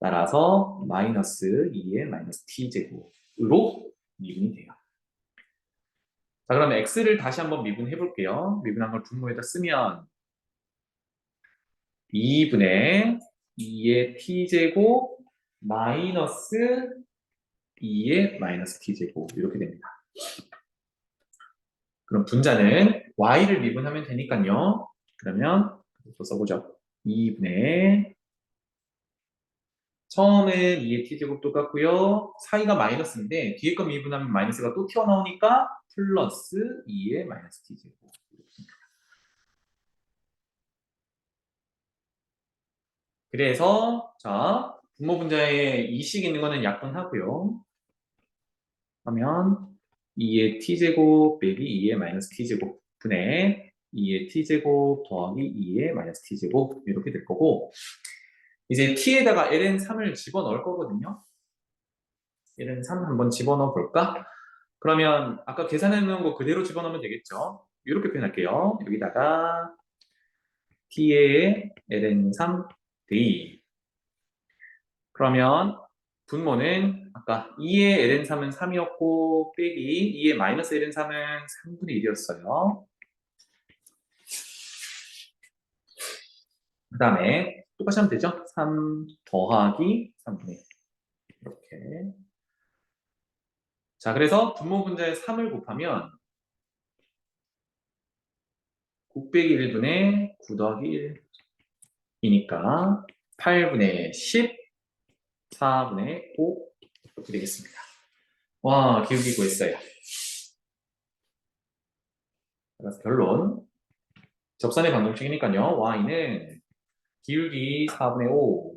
따라서 마이너스 2의 마이너스 t제곱으로 미분이 돼요. 자 그러면 x를 다시 한번 미분해 볼게요. 미분한 걸 분모에다 쓰면 2분의 2의 t제곱 마이너스 2의 마이너스 t제곱 이렇게 됩니다. 그럼 분자는 y를 미분하면 되니까요. 그러면 또 써보죠. 2분의 처음엔 2의 t제곱 똑같고요. 사이가 마이너스인데 뒤에 거 미분하면 마이너스가 또 튀어나오니까 플러스 2의 마이너스 t제곱. 그래서 자 분모 분자에 2씩 있는 거는 약분하고요. 하면 2의 t제곱 빼기 2의 마이너스 t제곱 분의 2의 t제곱 더하기 2의 마이너스 t제곱 이렇게 될 거고 이제 t에다가 ln3을 집어넣을 거거든요. 1은 3 한번 집어넣어 볼까? 그러면 아까 계산해 놓은 거 그대로 집어넣으면 되겠죠? 이렇게 표현할게요. 여기다가 t의 ln 3 d. 그러면 분모는 아까 2의 ln 3은 3이었고 빼기 2의 마이너스 ln 3은 3분의 1이었어요. 그 다음에 똑같이 하면 되죠? 3 더하기 3분의 1. 이렇게. 자, 그래서 분모 분자에 3을 곱하면 9 빼기 1분의 9 더하기 1이니까 8분의 10, 4분의 5 이렇게 되겠습니다. 와, 기울기 구했어요. 그래서 결론. 접선의 방정식이니까요. y는 기울기 4분의 5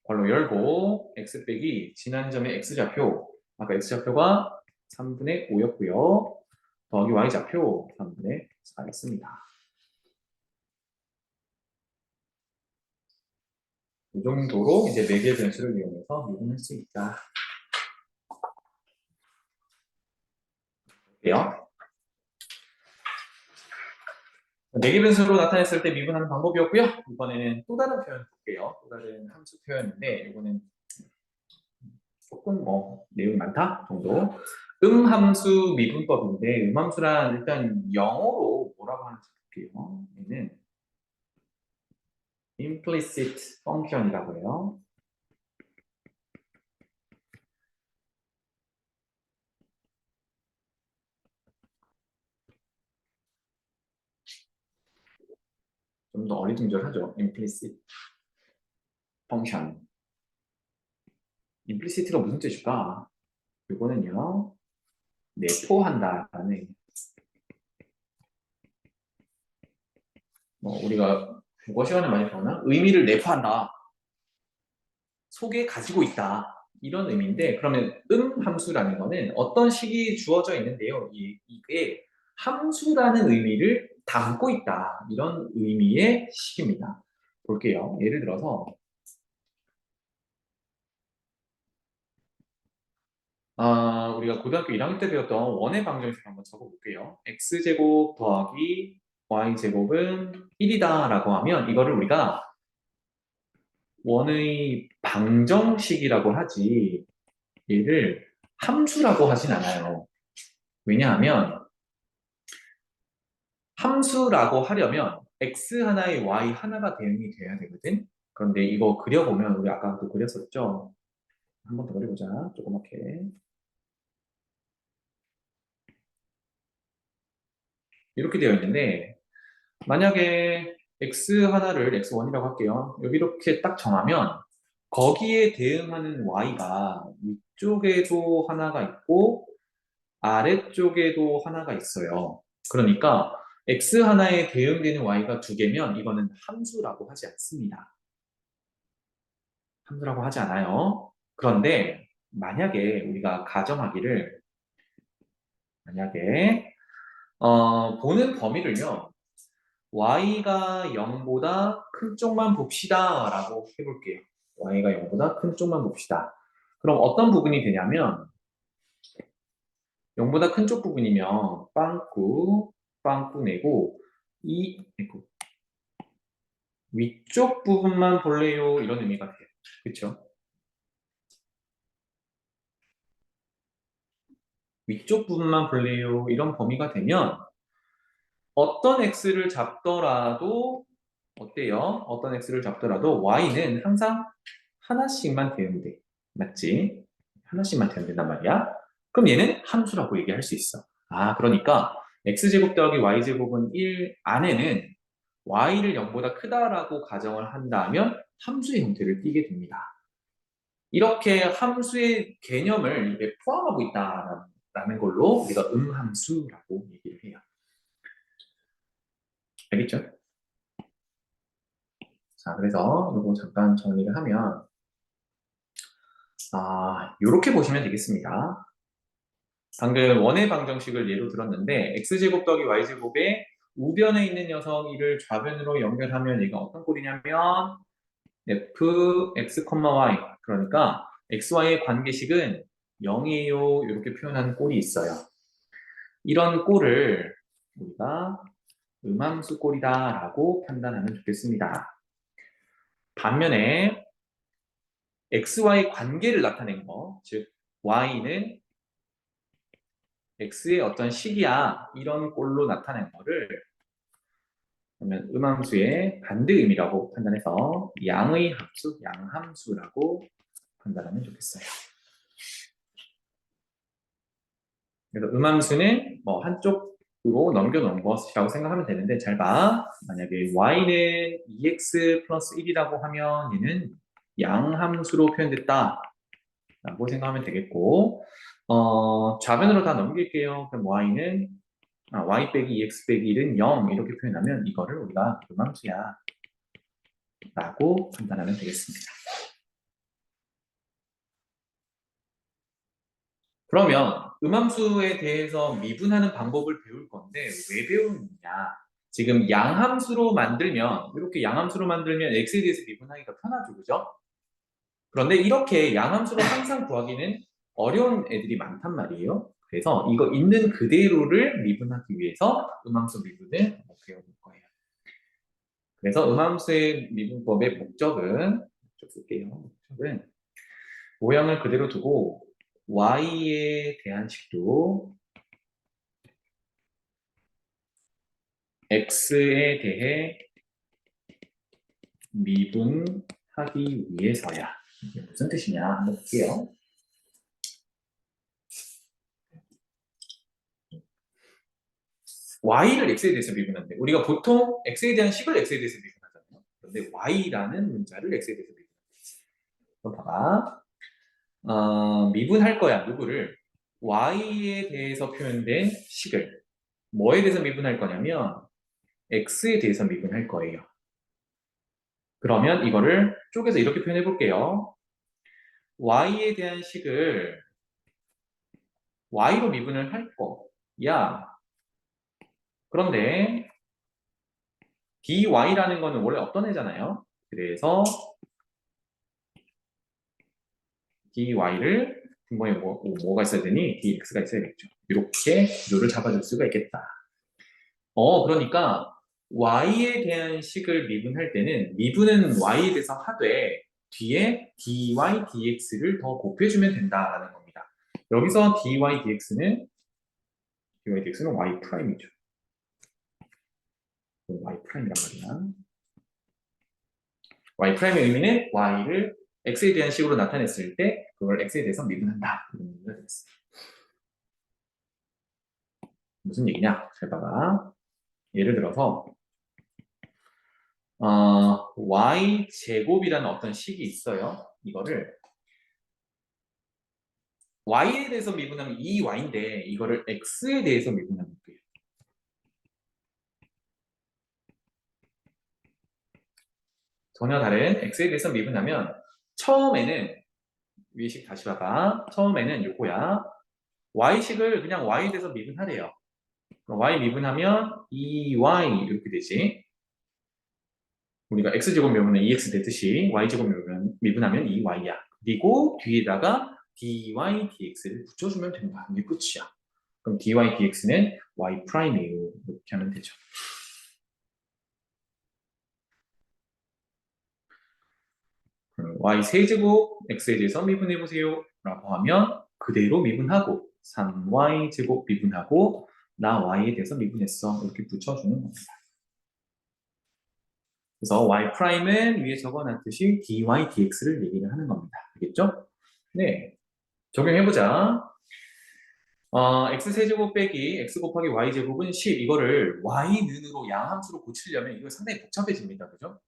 괄호 열고 x 빼기 지난 점의 x좌표. 아까 x좌표가 3분의 5였고요. 더하기 y좌표 3분의 4였습니다. 이 정도로 이제 매개 변수를 이용해서 미분할 수 있다. 볼게요. 매개 변수로 나타냈을 때 미분하는 방법이었고요. 이번에는 또 다른 표현 볼게요. 또 다른 함수 표현인데 이거는 조금 내용이 많다 정도. 함수 미분법인데 함수란 일단 영어로 뭐라고 하는지 볼게요. 얘는 implicit function이라고 해요. 좀 더 어리둥절하죠. implicit function. implicit가 무슨 뜻일까? 이거는요. 내포한다라는 우리가 국어 시간에 많이 배우나? 의미를 내포한다. 속에 가지고 있다. 이런 의미인데 그러면 함수라는 거는 어떤 식이 주어져 있는데요. 이게 함수라는 의미를 담고 있다. 이런 의미의 식입니다. 볼게요. 예를 들어서 우리가 고등학교 1학년 때 배웠던 원의 방정식 한번 적어볼게요. x제곱 더하기 y제곱은 1이다 라고 하면 이거를 우리가 원의 방정식이라고 하지 얘를 함수라고 하진 않아요. 왜냐하면 함수라고 하려면 x 하나에 y 하나가 대응이 돼야 되거든. 그런데 이거 그려보면 우리 아까도 그렸었죠. 한 번 더 그려보자. 조그맣게. 이렇게 되어 있는데 만약에 x 하나를 x1이라고 할게요. 여기 이렇게 딱 정하면 거기에 대응하는 y가 위쪽에도 하나가 있고 아래쪽에도 하나가 있어요. 그러니까 x 하나에 대응되는 y가 두 개면 이거는 함수라고 하지 않습니다. 함수라고 하지 않아요. 그런데 만약에 우리가 가정하기를 만약에 보는 범위를요. y가 0보다 큰 쪽만 봅시다 라고 해볼게요. y가 0보다 큰 쪽만 봅시다. 그럼 어떤 부분이 되냐면 0보다 큰 쪽 부분이면 빵꾸 내고 위쪽 부분만 볼래요 이런 의미가 돼요. 그렇죠? 위쪽 부분만 볼래요 이런 범위가 되면 어떤 x를 잡더라도 어때요? 어떤 x를 잡더라도 y는 항상 하나씩만 대응돼. 맞지? 하나씩만 대응된단 말이야. 그럼 얘는 함수라고 얘기할 수 있어. 그러니까 x제곱 더하기 y제곱은 1 안에는 y를 0보다 크다라고 가정을 한다면 함수의 형태를 띠게 됩니다. 이렇게 함수의 개념을 이렇게 포함하고 있다라는 걸로 우리가 함수라고 얘기를 해요. 알겠죠? 자, 그래서 이거 잠깐 정리를 하면 이렇게 보시면 되겠습니다. 방금 원의 방정식을 예로 들었는데 x제곱 더하기 y제곱에 우변에 있는 녀석 이를 좌변으로 연결하면 얘가 어떤 꼴이냐면 f, x, y 그러니까 xy의 관계식은 0이에요. 이렇게 표현하는 꼴이 있어요. 이런 꼴을 우리가 음함수 꼴이다라고 판단하면 좋겠습니다. 반면에 XY 관계를 나타낸 거, 즉 Y는 X의 어떤 식이야 이런 꼴로 나타낸 거를 그러면 음함수의 반대 의미라고 판단해서 양의 합수, 양함수라고 판단하면 좋겠어요. 그래서 음함수는 뭐 한쪽으로 넘겨놓은 것이라고 생각하면 되는데 잘 봐. 만약에 y는 2x 플러스 1이라고 하면 얘는 양함수로 표현됐다 라고 생각하면 되겠고 좌변으로 다 넘길게요. 그럼 y는 y 빼기 2x 빼기 1은 0 이렇게 표현하면 이거를 우리가 음함수야 라고 판단하면 되겠습니다. 그러면 음함수에 대해서 미분하는 방법을 배울 건데 왜 배우느냐? 지금 양함수로 만들면 이렇게 양함수로 만들면 x에 대해서 미분하기가 편하죠, 그죠? 그런데 이렇게 양함수로 항상 구하기는 어려운 애들이 많단 말이에요. 그래서 이거 있는 그대로를 미분하기 위해서 음함수 미분을 한번 배워볼 거예요. 그래서 음함수의 미분법의 목적은 볼게요. 목적은 모양을 그대로 두고 y에 대한 식도 x에 대해 미분하기 위해서야. 이게 무슨 뜻이냐 한번 볼게요. y를 x에 대해서 미분하는데 우리가 보통 x에 대한 식을 x에 대해서 미분하잖아요. 그런데 y라는 문자를 x에 대해서 미분합니다. 그럼 봐봐. 미분할 거야. 누구를? y에 대해서 표현된 식을 뭐에 대해서 미분할 거냐면 x에 대해서 미분할 거예요. 그러면 이거를 쪼개서 이렇게 표현해 볼게요. y에 대한 식을 y로 미분을 할 거야. 그런데 dy라는 거는 원래 없던 애잖아요. 그래서 dy를 분모에 뭐가 있어야 되니? dx가 있어야겠죠. 이렇게 류를 잡아줄 수가 있겠다. 그러니까 y에 대한 식을 미분할 때는 미분은 y에 대해서 하되 뒤에 dy, dx를 더 곱해주면 된다라는 겁니다. 여기서 dy, dx는 y 프라임이죠. y 프라임이란 말이야. y 프라임의 의미는 y를 x에 대한 식으로 나타냈을 때 그걸 x에 대해서 미분한다. 이런 의미가 되겠습니다. 무슨 얘기냐? 잘 봐봐. 예를 들어서 y 제곱이라는 어떤 식이 있어요. 이거를 y에 대해서 미분하면 2y인데 이거를 x에 대해서 미분하면 돼요. 전혀 다른 x에 대해서 미분하면 처음에는 위식 다시 봐봐. 처음에는 요거야. y식을 그냥 y에 대해서 미분하래요. y 미분하면 2y 이렇게 되지. 우리가 x제곱 미분은 2x 되듯이 y제곱 미분하면 2y야. 그리고 뒤에다가 dy, dx를 붙여주면 된다. 이게 끝이야. 그럼 dy, dx는 y 프라임이에요. 이렇게 하면 되죠. y 세제곱 x에 대해서 미분해보세요. 라고 하면 그대로 미분하고 3y 제곱 미분하고 나 y에 대해서 미분했어. 이렇게 붙여주는 겁니다. 그래서 y 프라임은 위에 적어놨듯이 dy, dx를 얘기를 하는 겁니다. 알겠죠? 네. 적용해보자. x세제곱 빼기 x 곱하기 y제곱은 10 이거를 y는으로 양함수로 고치려면 이거 상당히 복잡해집니다. 그죠?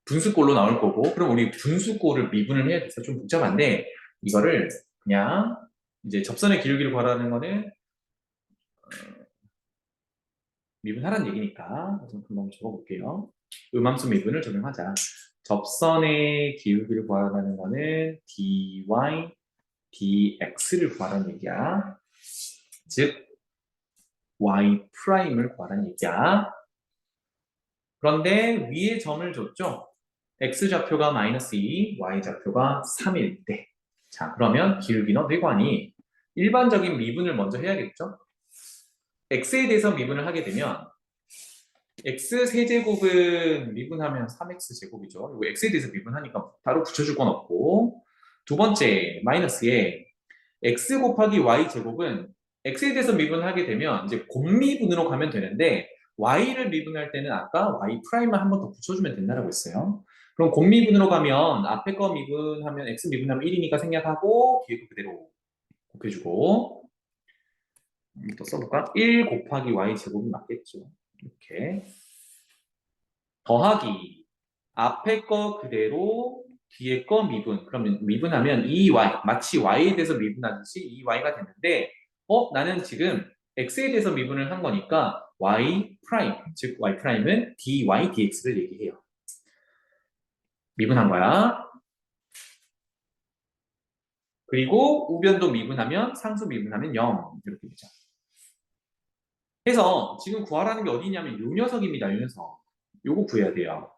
분수꼴로 나올 거고 그럼 우리 분수꼴을 미분을 해야 돼서 좀 복잡한데 이거를 그냥 이제 접선의 기울기를 구하라는 거는 미분하라는 얘기니까 한번 적어볼게요. 음함수 미분을 적용하자. 접선의 기울기를 구하라는 거는 dy, dx를 구하라는 얘기야. 즉 y 프라임을 구하라는 얘기야. 그런데 위에 점을 줬죠. x 좌표가 마이너스 2, y 좌표가 3일 때 자, 그러면 기울기너 뇌관이 일반적인 미분을 먼저 해야겠죠? x에 대해서 미분을 하게 되면 x 세제곱은 미분하면 3x 제곱이죠. 이거 x에 대해서 미분하니까 바로 붙여줄 건 없고, 두 번째 마이너스에 x 곱하기 y 제곱은 x에 대해서 미분하게 되면 이제 곱미분으로 가면 되는데 y를 미분할 때는 아까 y 프라임을 한 번 더 붙여주면 된다고 했어요. 그럼 곱미분으로 가면 앞에 거 미분하면 x 미분하면 1이니까 생략하고 뒤에 거 그대로 곱해주고, 또 써볼까? 1 곱하기 y 제곱이 맞겠죠. 이렇게 더하기 앞에 거 그대로 뒤에 거 미분. 그러면 미분하면 2y, 마치 y에 대해서 미분하듯이 2y가 됐는데, 나는 지금 x에 대해서 미분을 한 거니까 y 프라임, 즉 y 프라임은 dy dx를 얘기해요. 미분한 거야. 그리고 우변도 미분하면 상수 미분하면 0 이렇게 되죠. 그래서 지금 구하라는 게 어디냐면 요 녀석입니다. 요 녀석. 요거 구해야 돼요.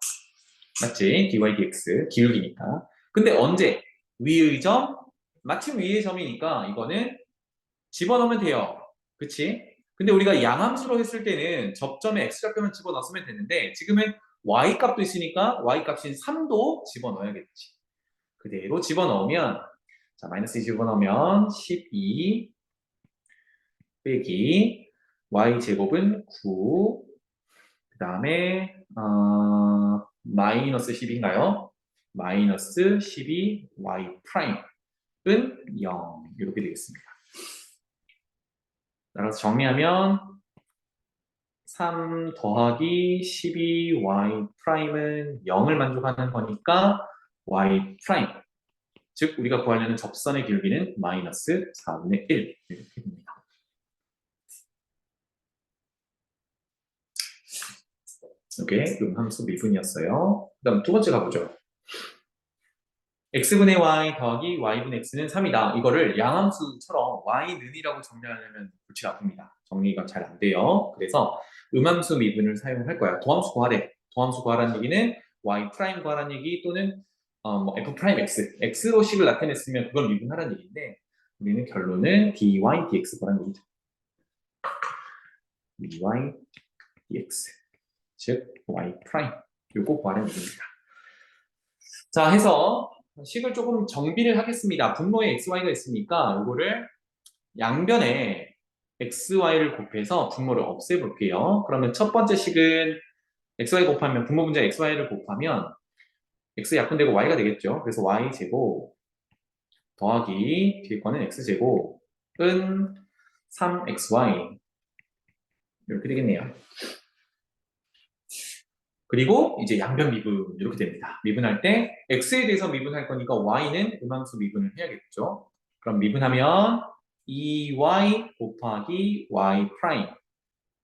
맞지? dy dx 기울기니까. 근데 언제? 위의 점? 마침 위의 점이니까 이거는 집어넣으면 돼요. 그치? 근데 우리가 양함수로 했을 때는 접점에 x좌표만 집어넣으면 되는데 지금은 y 값도 있으니까 y 값인 3도 집어넣어야겠지. 그대로 집어넣으면, 자, 마이너스 2 집어넣으면 12 빼기 y 제곱은 9, 그 다음에 마이너스 10인가요? 마이너스 12 y 프라임은 0 이렇게 되겠습니다. 따라서 정리하면 3 더하기 12y 프라임은 0을 만족하는 거니까 y 프라임, 즉 우리가 구하려는 접선의 기울기는 마이너스 4분의 1 이렇게 됩니다. 이게 음함수 미분이었어요. 그 다음 두 번째 가보죠. x분의 y 더하기 y분의 x는 3이다. 이거를 양함수처럼 y는이라고 정리하려면 골치가 아픕니다. 정리가 잘 안 돼요. 그래서 음함수 미분을 사용할 거야. 도함수 구하래. 도함수 구하라는 얘기는 y 프라임 구하라는 얘기 또는 뭐 f 프라임 x, x로 식을 나타냈으면 그걸 미분하라는 얘기인데 우리는 결론은 dy dx 구하라는 얘기죠. dy dx, 즉 y 프라임 요거 구하라는 얘기입니다. 자, 해서 식을 조금 정비를 하겠습니다. 분모에 xy가 있으니까 이거를 양변에 xy를 곱해서 분모를 없애볼게요. 그러면 첫 번째 식은 xy 곱하면 분모 분자 xy를 곱하면 x 약분되고 y가 되겠죠. 그래서 y제곱 더하기 뒤에 거는 x제곱은 3xy 이렇게 되겠네요. 그리고 이제 양변 미분 이렇게 됩니다. 미분할 때 x에 대해서 미분할 거니까 y는 음함수 미분을 해야겠죠. 그럼 미분하면 2y 곱하기 y 프라임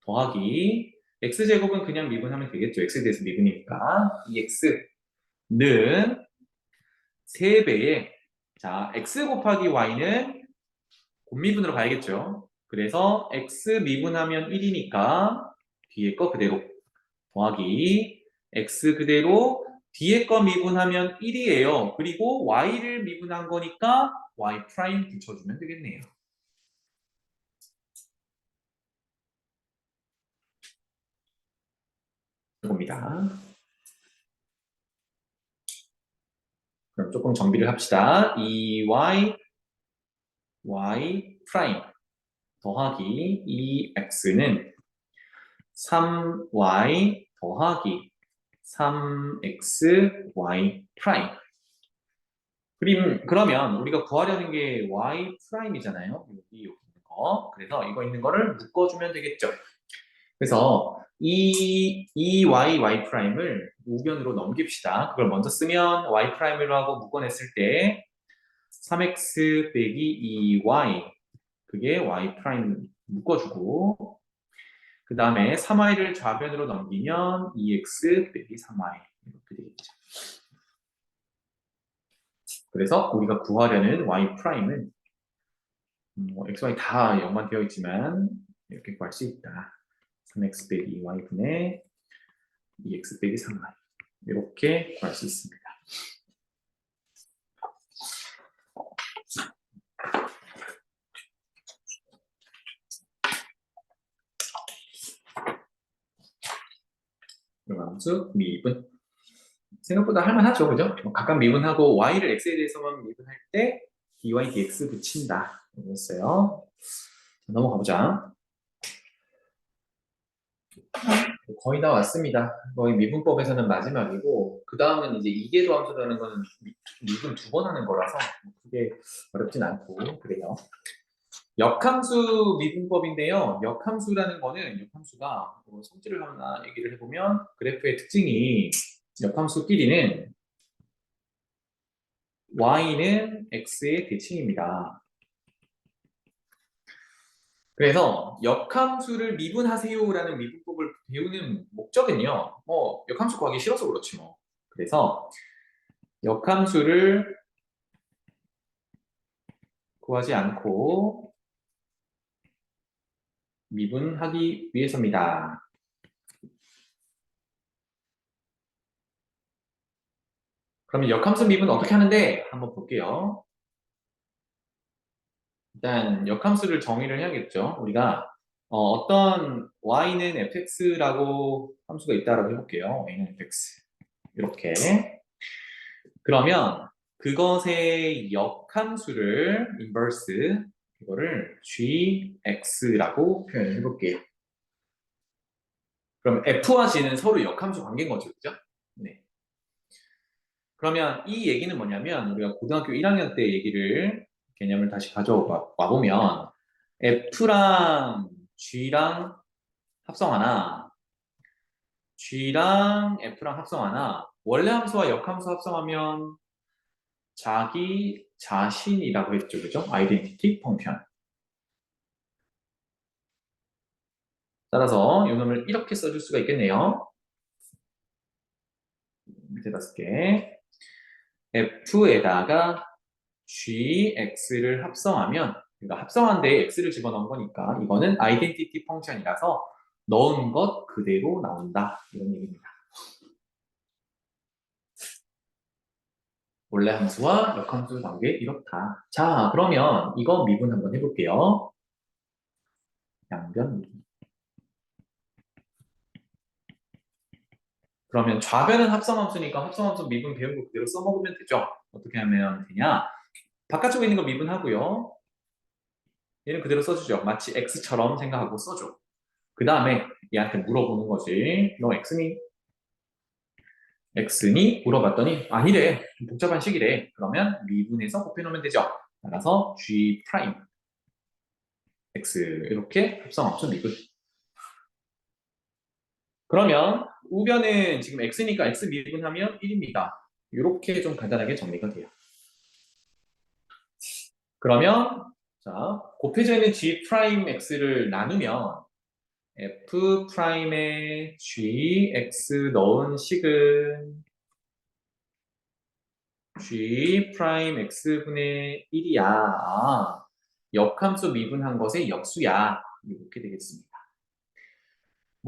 더하기 x제곱은 그냥 미분하면 되겠죠. x에 대해서 미분이니까 2x는 3배에, 자, x 곱하기 y는 곱미분으로 가야겠죠. 그래서 x 미분하면 1이니까 뒤에 거 그대로 더하기 x 그대로 뒤에 거 미분하면 1이에요. 그리고 y를 미분한 거니까 y 프라임 붙여주면 되겠네요. 이겁니다. 그럼 조금 정비를 합시다. 2y y 프라임 더하기 2x는 3y 더하기 3x y 프라임. 그러면 우리가 구하려는 게 y 프라임이잖아요. 여기 있는 거. 그래서 이거 있는 거를 묶어주면 되겠죠. 그래서 이 y 프라임을 우변으로 넘깁시다. 그걸 먼저 쓰면 y 프라임으로 하고 묶어냈을 때 3x 빼기 2y, 그게 y 프라임 묶어주고, 그 다음에 3y를 좌변으로 넘기면 2x 빼기 3y 이렇게 되겠죠. 그래서 우리가 구하려는 y 프라임은 x, y 다 0만 되어 있지만 이렇게 구할 수 있다. 3x 빼기 2y분의 2x 빼기 3y 이렇게 구할 수 있습니다. 함수 미분. 생각보다 할만하죠, 그죠? 각각 미분하고 y를 x에 대해서만 미분할 때 dy dx 붙인다. 이거였어요. 넘어가 보자. 거의 다 왔습니다. 거의 미분법에서는 마지막이고 그 다음은 이제 이계도 함수라는 거는 미분 두 번 하는 거라서 그게 어렵진 않고 그래요. 역함수 미분법인데요. 역함수라는 거는 역함수가 뭐 성질을 하나 얘기를 해보면 그래프의 특징이 역함수끼리는 y는 x의 대칭입니다. 그래서 역함수를 미분하세요라는 미분법을 배우는 목적은요. 역함수 구하기 싫어서 그렇지 뭐. 그래서 역함수를 구하지 않고 미분하기 위해서입니다. 그러면 역함수 미분 어떻게 하는데 한번 볼게요. 일단 역함수를 정의를 해야겠죠. 우리가 어떤 y는 fx라고 함수가 있다라고 해볼게요. y는 fx 이렇게 그러면 그것의 역함수를 인버스 이거를 gx라고 표현을 해볼게요. 그럼 f와 g는 서로 역함수 관계인 거죠, 그죠? 네. 그러면 이 얘기는 뭐냐면 우리가 고등학교 1학년 때 얘기를 개념을 다시 가져와 보면 f랑 g랑 합성하나 g랑 f랑 합성하나 원래 함수와 역함수 합성하면 자기 자신이라고 했죠, 그죠? 아이덴티티 펑션. 따라서 이 놈을 이렇게 써줄 수가 있겠네요. 밑에다 쓸게. f에다가 gx를 합성하면 그러니까 합성한 데에 x를 집어넣은 거니까 이거는 아이덴티티 펑션이라서 넣은 것 그대로 나온다. 이런 얘기입니다. 원래 함수와 역함수 관계 이렇다. 자, 그러면 이거 미분 한번 해볼게요. 양변 미분. 그러면 좌변은 합성함수니까 합성함수 미분 배운 거 그대로 써먹으면 되죠. 어떻게 하면 되냐? 바깥쪽에 있는 거 미분하고요. 얘는 그대로 써주죠. 마치 x처럼 생각하고 써줘. 그 다음에 얘한테 물어보는 거지. 너 x니? x니? 물어봤더니 아니래. 복잡한 식이래. 그러면 미분해서 곱해놓으면 되죠. 따라서 g 프라임 x 이렇게 합성함수 미분. 그러면 우변은 지금 x니까 x 미분하면 1입니다. 이렇게 좀 간단하게 정리가 돼요. 그러면 자 곱해져 있는 g 프라임 x를 나누면 f 프라임에 gx 넣은 식은 g 프라임 x분의 1이야. 역함수 미분한 것의 역수야. 이렇게 되겠습니다.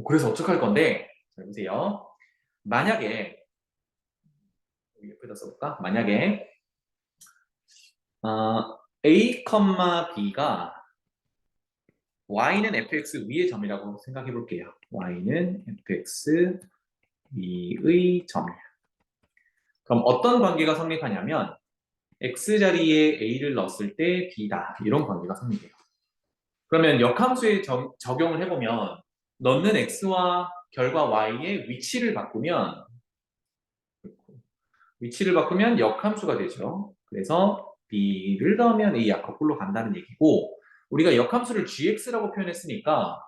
그래서 어떡할 건데? 자, 보세요. 만약에 여기 옆에다 써볼까? 만약에 a, b가 y는 fx 위의 점이라고 생각해 볼게요. y는 fx 위의 점이야. 그럼 어떤 관계가 성립하냐면 x자리에 a를 넣었을 때 b다. 이런 관계가 성립해요. 그러면 역함수에 적용을 해보면 넣는 x와 결과 y의 위치를 바꾸면 역함수가 되죠. 그래서 b를 넣으면 a야 거꾸로 간다는 얘기고 우리가 역함수를 gx라고 표현했으니까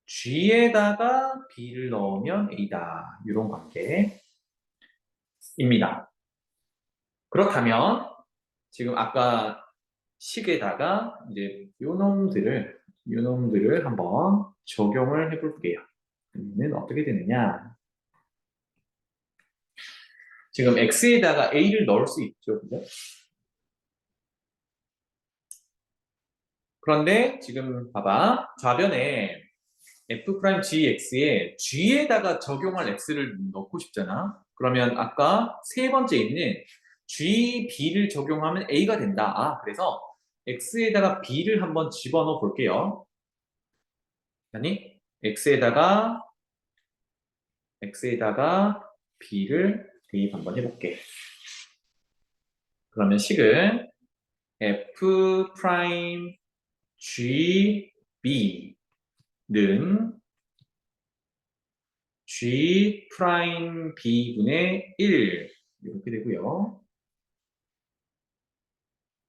g에다가 b를 넣으면 a다. 이런 관계입니다. 그렇다면 지금 아까 식에다가 이제 요놈들을 한번 적용을 해볼게요. 그러면 어떻게 되느냐? 지금 x에다가 a를 넣을 수 있죠, 그죠? 그런데 지금 봐봐, 좌변에 f 프라임 gx에 g에다가 적용할 x를 넣고 싶잖아. 그러면 아까 세 번째 있는 g, b를 적용하면 a가 된다. 그래서 x에다가 b를 한번 집어넣어 볼게요. 아니, x에다가 x에다가 b를 대입 한번 해볼게. 그러면 식은 f 프라임 g b는 g 프라임 b분의 1 이렇게 되고요.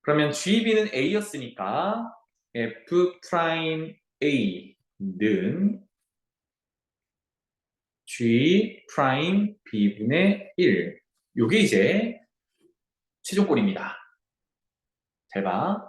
그러면 GB는 A였으니까 F 프라임 A는 G 프라임 B분의 1. 요게 이제 최종꼴입니다. 잘 봐.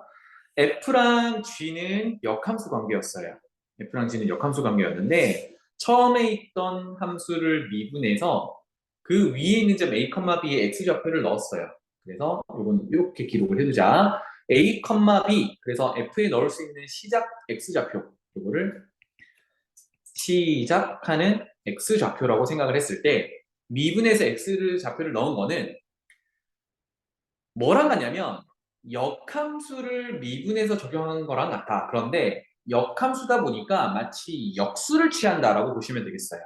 F랑 G는 역함수 관계였어요. F랑 G는 역함수 관계였는데 처음에 있던 함수를 미분해서 그 위에 있는 점 A, B에 X좌표를 넣었어요. 그래서 이건 이렇게 기록을 해두자. A, B 그래서 F에 넣을 수 있는 시작 X좌표 이거를 시작하는 X좌표라고 생각을 했을 때 미분해서 X좌표를 넣은 거는 뭐랑 같냐면 역함수를 미분해서 적용한 거랑 같아. 그런데 역함수다 보니까 마치 역수를 취한다라고 보시면 되겠어요.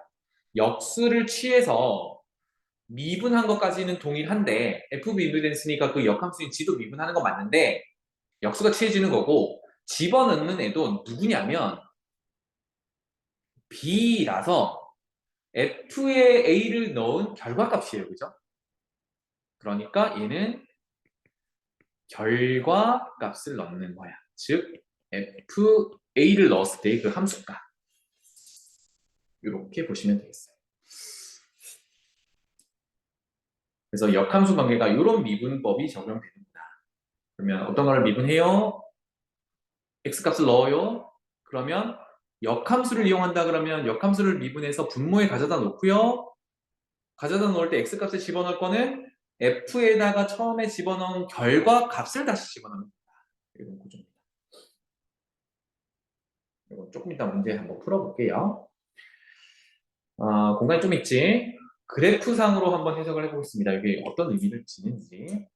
역수를 취해서 미분한 것까지는 동일한데 F 미분했으니까 그 역함수인 G도 미분하는 거 맞는데 역수가 취해지는 거고 집어넣는 애도 누구냐면 B라서 F에 A를 넣은 결과값이에요. 그죠? 그러니까 얘는 결과값을 넣는 거야. 즉 FA를 넣었을 때 그 함수값 이렇게 보시면 되겠어요. 그래서 역함수 관계가 이런 미분법이 적용됩니다. 그러면 어떤 거를 미분해요? x값을 넣어요. 그러면 역함수를 이용한다 그러면 역함수를 미분해서 분모에 가져다 놓고요. 가져다 놓을 때 x값을 집어넣을 거는 f에다가 처음에 집어넣은 결과값을 다시 집어넣습니다. 이런 구조입니다. 이건 조금 이따 문제 한번 풀어볼게요. 공간이 좀 있지? 그래프상으로 한번 해석을 해보겠습니다. 이게 어떤 의미를 지닌지.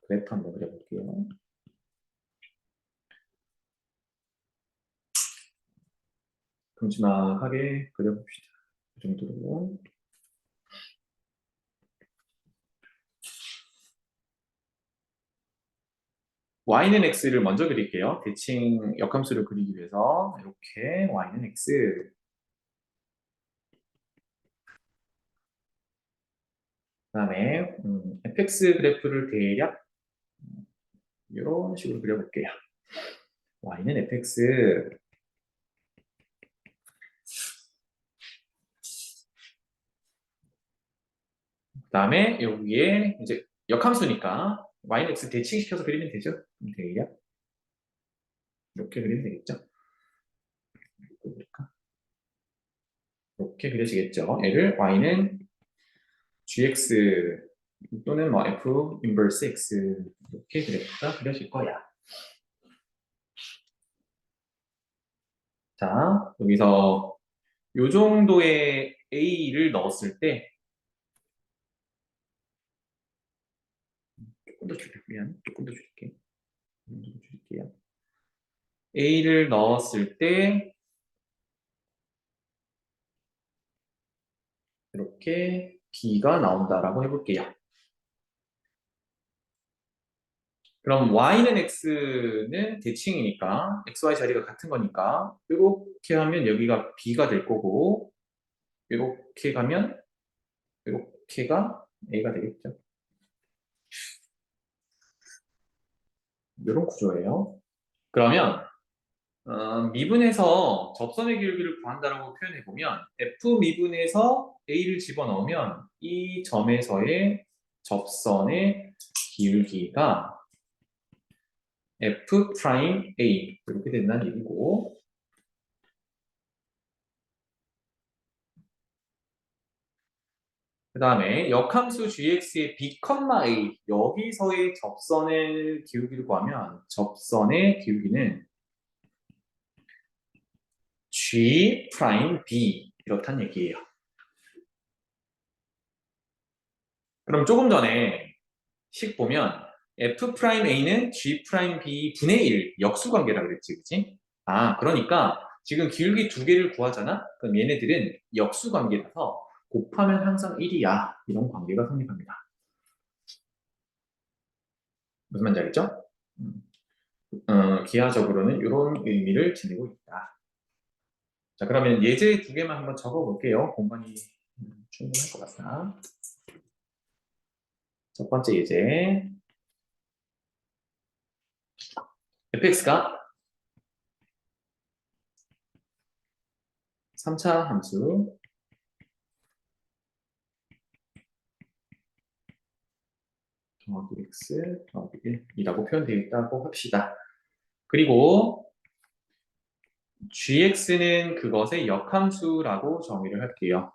그래프 한번 그려볼게요. 큼지막하게 그려봅시다. 이 정도로. y는 x를 먼저 그릴게요. 대칭 역함수를 그리기 위해서 이렇게 y는 x 그 다음에 fx 그래프를 대략 이런 식으로 그려볼게요. y는 fx 그 다음에 여기에 이제 역함수니까 y는 x 대칭시켜서 그리면 되죠. 대략 이렇게 그리면 되겠죠. 이렇게 그려지겠죠. 얘를 y는 gx 또는 뭐 f 인버스 x 이렇게 그래프가 그려질 거야. 자, 여기서 요 정도의 a를 넣었을 때 조금 더 줄일게요. 미안, 조금 더 줄일게. 조금 더 줄일게요. a를 넣었을 때 이렇게 b가 나온다라고 해볼게요. 그럼 y는 x는 대칭이니까 xy 자리가 같은 거니까 이렇게 하면 여기가 b가 될 거고 이렇게 가면 이렇게가 a가 되겠죠. 이런 구조예요. 그러면 미분해서 접선의 기울기를 구한다라고 표현해보면 f 미분해서 a를 집어넣으면 이 점에서의 접선의 기울기가 f 프라임 a 이렇게 된다는 얘기고 그 다음에 역함수 gx의 b, a 여기서의 접선의 기울기를 구하면 접선의 기울기는 g 프라임 b 이렇단 얘기예요. 그럼 조금 전에 식 보면 f 프라임 a는 g 프라임 b 분의 1 역수 관계라고 그랬지, 그치? 그러니까 지금 기울기 두 개를 구하잖아? 그럼 얘네들은 역수 관계라서 곱하면 항상 1이야. 이런 관계가 성립합니다. 무슨 말인지 알겠죠? 기하적으로는 이런 의미를 지니고 있다. 자, 그러면 예제 두 개만 한번 적어볼게요. 공간이 충분할 것 같다. 첫 번째 예제. fx가 3차 함수 더하기 x 더하기 1이라고 표현되어 있다고 합시다. 그리고 gx는 그것의 역함수라고 정의를 할게요.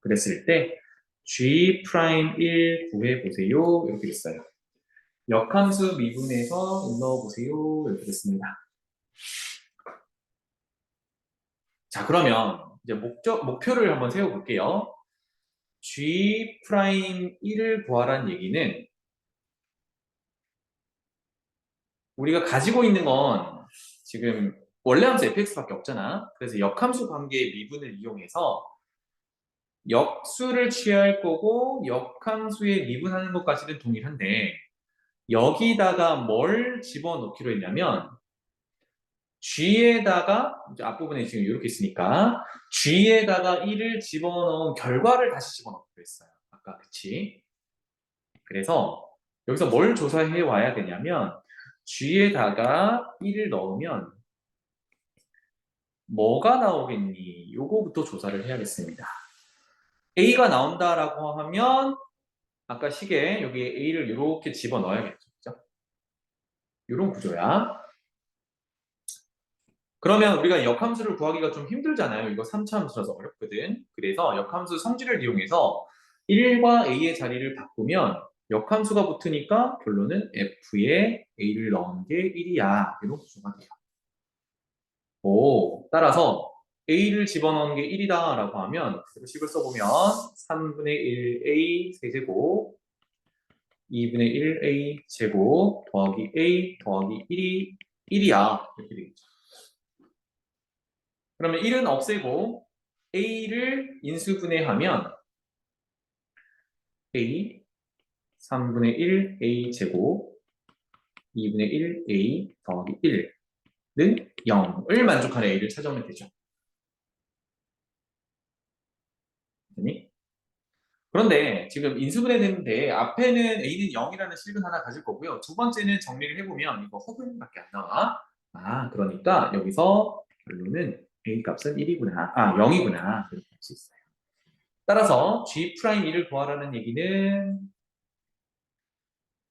그랬을 때 g'1 구해보세요. 이렇게 됐어요. 역함수 미분에서 넣어보세요. 이렇게 됐습니다. 자, 그러면 이제 목표를 한번 세워볼게요. g'1을 구하라는 얘기는 우리가 가지고 있는 건 지금 원래 함수 fx밖에 없잖아. 그래서 역함수 관계의 미분을 이용해서 역수를 취할 거고 역함수에 미분하는 것까지는 동일한데 여기다가 뭘 집어넣기로 했냐면 g에다가 이제 앞부분에 지금 이렇게 있으니까 g에다가 1을 집어넣은 결과를 다시 집어넣기로 했어요. 아까 그치? 그래서 여기서 뭘 조사해 와야 되냐면 g에다가 1을 넣으면 뭐가 나오겠니? 요거부터 조사를 해야겠습니다. A가 나온다라고 하면 아까 식에 여기에 A를 이렇게 집어넣어야겠죠. 그죠? 이런 구조야. 그러면 우리가 역함수를 구하기가 좀 힘들잖아요. 이거 3차 함수라서 어렵거든. 그래서 역함수 성질을 이용해서 1과 A의 자리를 바꾸면 역함수가 붙으니까 결론은 F에 A를 넣은 게 1이야. 이런 구조가 돼요. 따라서 A를 집어넣은 게 1이다 라고 하면 그대로 식을 써보면 3분의 1A 세제곱 2분의 1A 제곱 더하기 A 더하기 1이 1이야. 이렇게 되겠죠. 그러면 1은 없애고 A를 인수분해하면 A 3분의 1 A 제곱 2분의 1 A 더하기 1는 0을 만족하는 A를 찾아오면 되죠. 그런데 지금 인수분해 됐는데 앞에는 A는 0이라는 실근 하나 가질 거고요. 두 번째는 정리를 해보면 이거 허근밖에 안 나와. 그러니까 여기서 결론은 A 값은 1이구나. 0이구나. 이렇게 할 수 있어요. 따라서 G'1을 구하라는 얘기는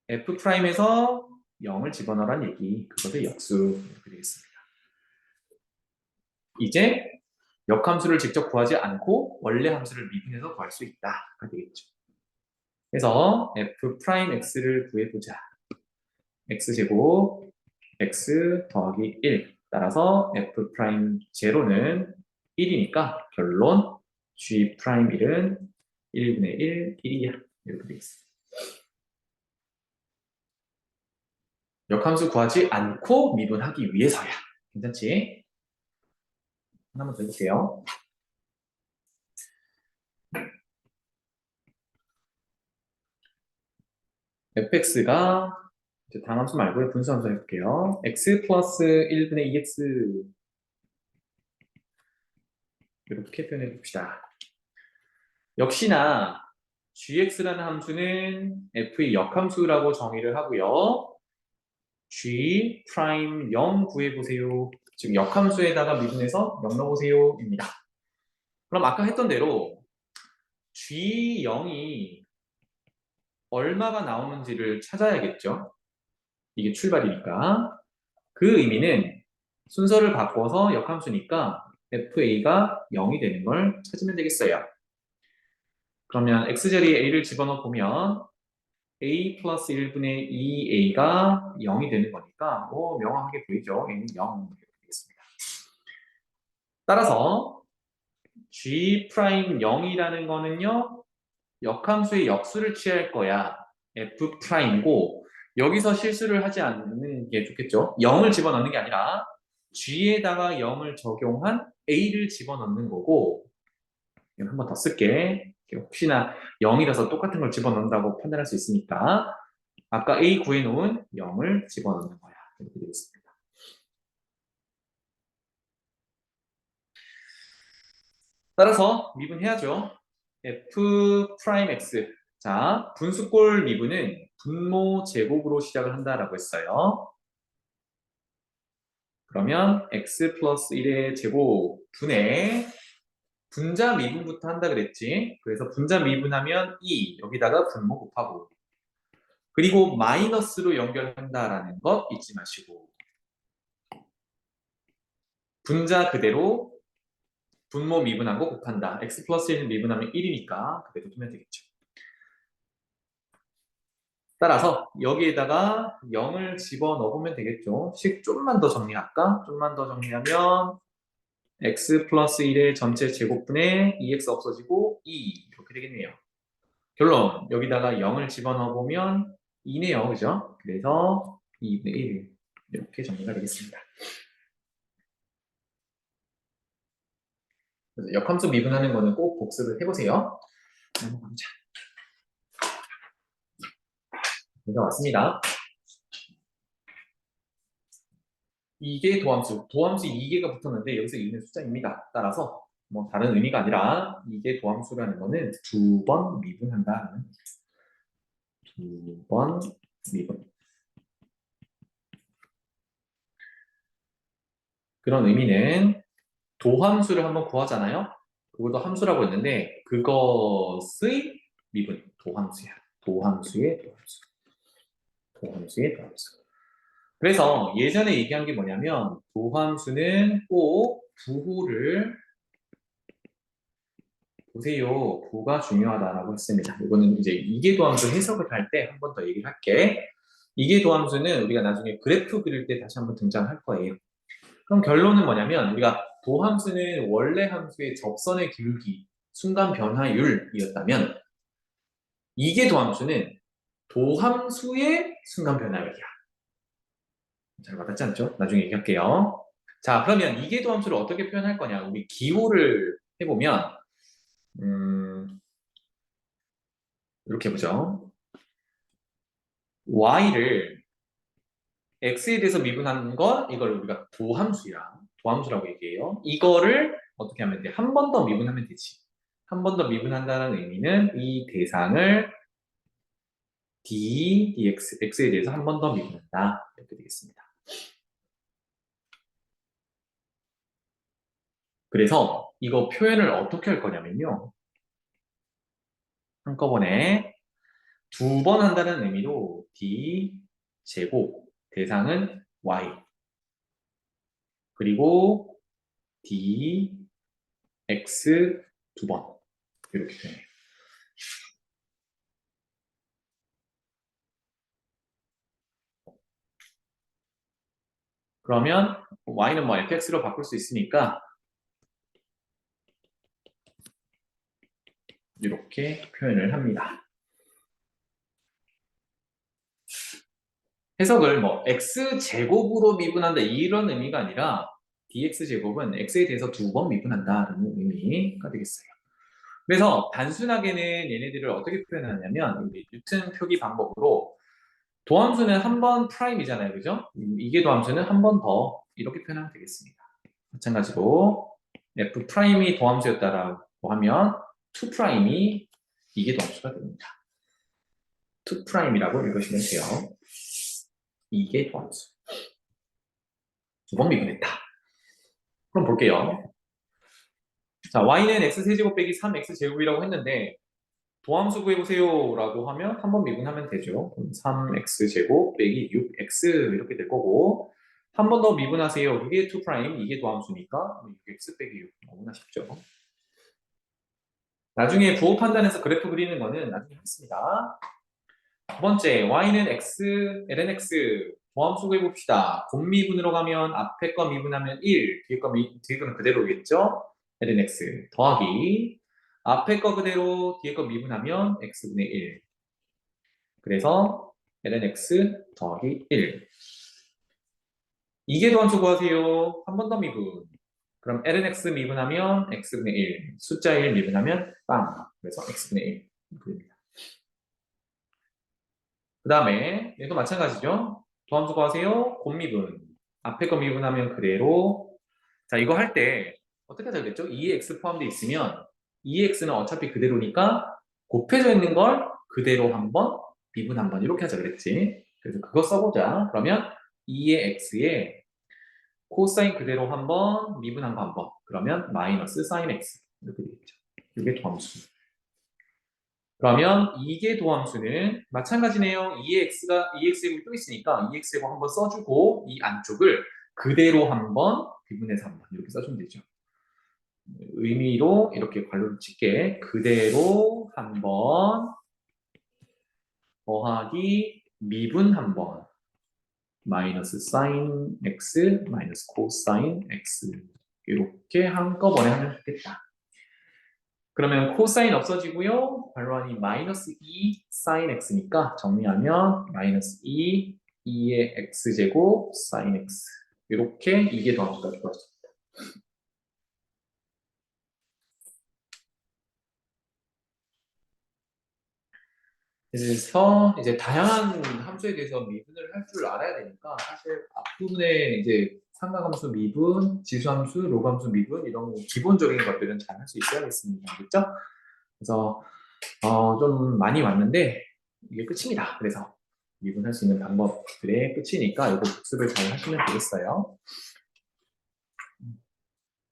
F'에서 0을 집어넣으라는 얘기. 그것의 역수. 이렇게 되겠습니다. 이제 역함수를 직접 구하지 않고 원래 함수를 미분해서 구할 수 있다가 되겠죠. 그래서 F'X를 구해보자. X제곱 X 더하기 1 따라서 F'제로는 1이니까 결론 G'1은 1분의 1, 1이야. 이렇게 되겠습니다. 역함수 구하지 않고 미분하기 위해서야. 괜찮지? 하나만 더 해볼게요. fx가 당함수 말고 분수함수 해볼게요. x 플러스 1분의 2x 이렇게 표현해 봅시다. 역시나 gx라는 함수는 f의 역함수라고 정의를 하고요. g 프라임 0 구해보세요. 지금 역함수에다가 미분해서 0 넣어보세요 입니다. 그럼 아까 했던 대로 g0이 얼마가 나오는지를 찾아야겠죠. 이게 출발이니까. 그 의미는 순서를 바꿔서 역함수니까 FA가 0이 되는 걸 찾으면 되겠어요. 그러면 X자리에 A를 집어넣어 보면 A 플러스 1분의 2A가 0이 되는 거니까 명확하게 보이죠? A는 0 이렇게 되겠습니다. 따라서 G'0이라는 거는요. 역함수의 역수를 취할 거야. F'고 여기서 실수를 하지 않는 게 좋겠죠. 0을 집어넣는 게 아니라 g에다가 0을 적용한 a를 집어넣는 거고, 이거 한 번 더 쓸게. 혹시나 0이라서 똑같은 걸 집어넣는다고 판단할 수 있으니까 아까 a 구해놓은 0을 집어넣는 거야. 이렇게 되겠습니다. 따라서 미분해야죠. f 프라임 x. 자, 분수꼴 미분은 분모 제곱으로 시작을 한다라고 했어요. 그러면 x 플러스 1의 제곱 분의 분자 미분부터 한다 그랬지. 그래서 분자 미분하면 2, 여기다가 분모 곱하고. 그리고 마이너스로 연결한다라는 것 잊지 마시고. 분자 그대로 분모 미분한 거 곱한다. x 플러스 1은 미분하면 1이니까 그대로 두면 되겠죠. 따라서 여기에다가 0을 집어넣으면 되겠죠. 식 좀만 더 정리할까? 좀만 더 정리하면 x 플러스 1의 전체 제곱분의 2x 없어지고 2 이렇게 되겠네요. 결론 여기다가 0을 집어넣어보면 2네요. 그죠? 그래서 2분의 1 이렇게 정리가 되겠습니다. 그래서 역함수 미분하는 거는 꼭 복습을 해보세요. 넘어가자. 문제 왔습니다. 이게 도함수. 도함수 2개가 붙었는데 여기서 2는 숫자입니다. 따라서 뭐 다른 의미가 아니라 이게 도함수라는 거는 2번 미분한다는 2번 미분. 그런 의미는 도함수를 한번 구하잖아요. 그것도 함수라고 했는데 그것의 미분. 도함수야. 도함수의 도함수. 도함수의 도함수. 그래서 예전에 얘기한 게 뭐냐면 도함수는 꼭 부호를 보세요. 부가 중요하다라고 했습니다. 이거는 이제 이계도함수 해석을 할 때 한 번 더 얘기를 할게. 이계도함수는 우리가 나중에 그래프 그릴 때 다시 한번 등장할 거예요. 그럼 결론은 뭐냐면 우리가 도함수는 원래 함수의 접선의 기울기, 순간 변화율이었다면 이계도함수는 도함수의 순간 변화율이야. 잘 와닿지 않죠? 나중에 얘기할게요. 자, 그러면 이계도함수를 어떻게 표현할 거냐? 우리 기호를 해보면 이렇게 보죠. y를 x에 대해서 미분하는 건 이걸 우리가 도함수라고 얘기해요. 이거를 어떻게 하면 돼? 한 번 더 미분하면 되지. 한 번 더 미분한다는 의미는 이 대상을 dx, x에 대해서 한 번 더 미분한다. 이렇게 되겠습니다. 그래서 이거 표현을 어떻게 할 거냐면요. 한꺼번에 2번 한다는 의미로 d 제곱, 대상은 y, 그리고 dx 2번 이렇게 표현해요. 그러면 y는 뭐 fx로 바꿀 수 있으니까 이렇게 표현을 합니다. 해석을 뭐 x제곱으로 미분한다 이런 의미가 아니라 dx제곱은 x에 대해서 2번 미분한다라는 의미가 되겠어요. 그래서 단순하게는 얘네들을 어떻게 표현하냐면 우리 뉴튼 표기 방법으로 도함수는 한 번 프라임이잖아요. 그죠? 이게 도함수는 한 번 더 이렇게 표현하면 되겠습니다. 마찬가지로 f 프라임이 도함수였다라고 하면 2 프라임이 이게 도함수가 됩니다. 2 프라임이라고 읽으시면 돼요. 이게 도함수. 2번 미분했다. 그럼 볼게요. 자, y는 x세제곱 빼기 3x제곱이라고 했는데 도함수 구해보세요 라고 하면 한 번 미분하면 되죠. 3x제곱 빼기 6x 이렇게 될 거고 한 번 더 미분하세요. 이게 2 프라임, 이게 도함수니까 6x 빼기 6 너무나 쉽죠. 나중에 부호 판단해서 그래프 그리는 거는 나중에 하겠습니다. 두 번째, y는 x, ln x 도함수 구해봅시다. 곱미분으로 가면 앞에 거 미분하면 1, 뒤에 거는 그대로겠죠? ln x 더하기 앞에 거 그대로 뒤에 거 미분하면 x분의 1. 그래서 ln x 더하기 1. 이계도 함수 구하세요. 한 번 더 미분. 그럼 lnx 미분하면 x분의 1. 숫자 1 미분하면 빵. 그래서 x분의 1. 이렇게 됩니다. 그 다음에 얘도 마찬가지죠. 도함수 구하세요. 곱미분. 앞에 거 미분하면 그대로. 자, 이거 할 때 어떻게 하자 그랬죠? 2x 포함되어 있으면 2x는 어차피 그대로니까 곱해져 있는 걸 그대로 한번 미분 한번 이렇게 하자 그랬지. 그래서 그거 써보자. 그러면 2의 x에 코사인 그대로 한번 미분한 거 한번 그러면 마이너스 사인 x 이렇게 되겠죠. 이게 도함수. 그러면 이게 도함수는 마찬가지네요. 2x가 2x제곱이 또 있으니까 2x제곱 한번 써주고 이 안쪽을 그대로 한번 미분해서 한번 이렇게 써주면 되죠. 의미로 이렇게 괄호를 칠게 그대로 한번 더하기 미분 한번 마이너스 사인 x 마이너스 코사인 x 이렇게 한꺼번에 하면 좋겠다. 그러면 코사인 없어지고요. 괄호안이 마이너스 2 사인 x니까 정리하면 마이너스 2 2의 x제곱 사인 x 이렇게 이게 더함수가 좋았습니다. 그래서 이제 다양한 함수에 대해서 미분을 할 줄 알아야 되니까 사실 앞부분에 이제 삼각함수 미분, 지수함수, 로그함수 미분 이런 기본적인 것들은 잘 할 수 있어야겠습니다. 알겠죠? 그래서 좀 많이 왔는데 이게 끝입니다. 그래서 미분할 수 있는 방법들의 끝이니까 이거 복습을 잘 하시면 되겠어요.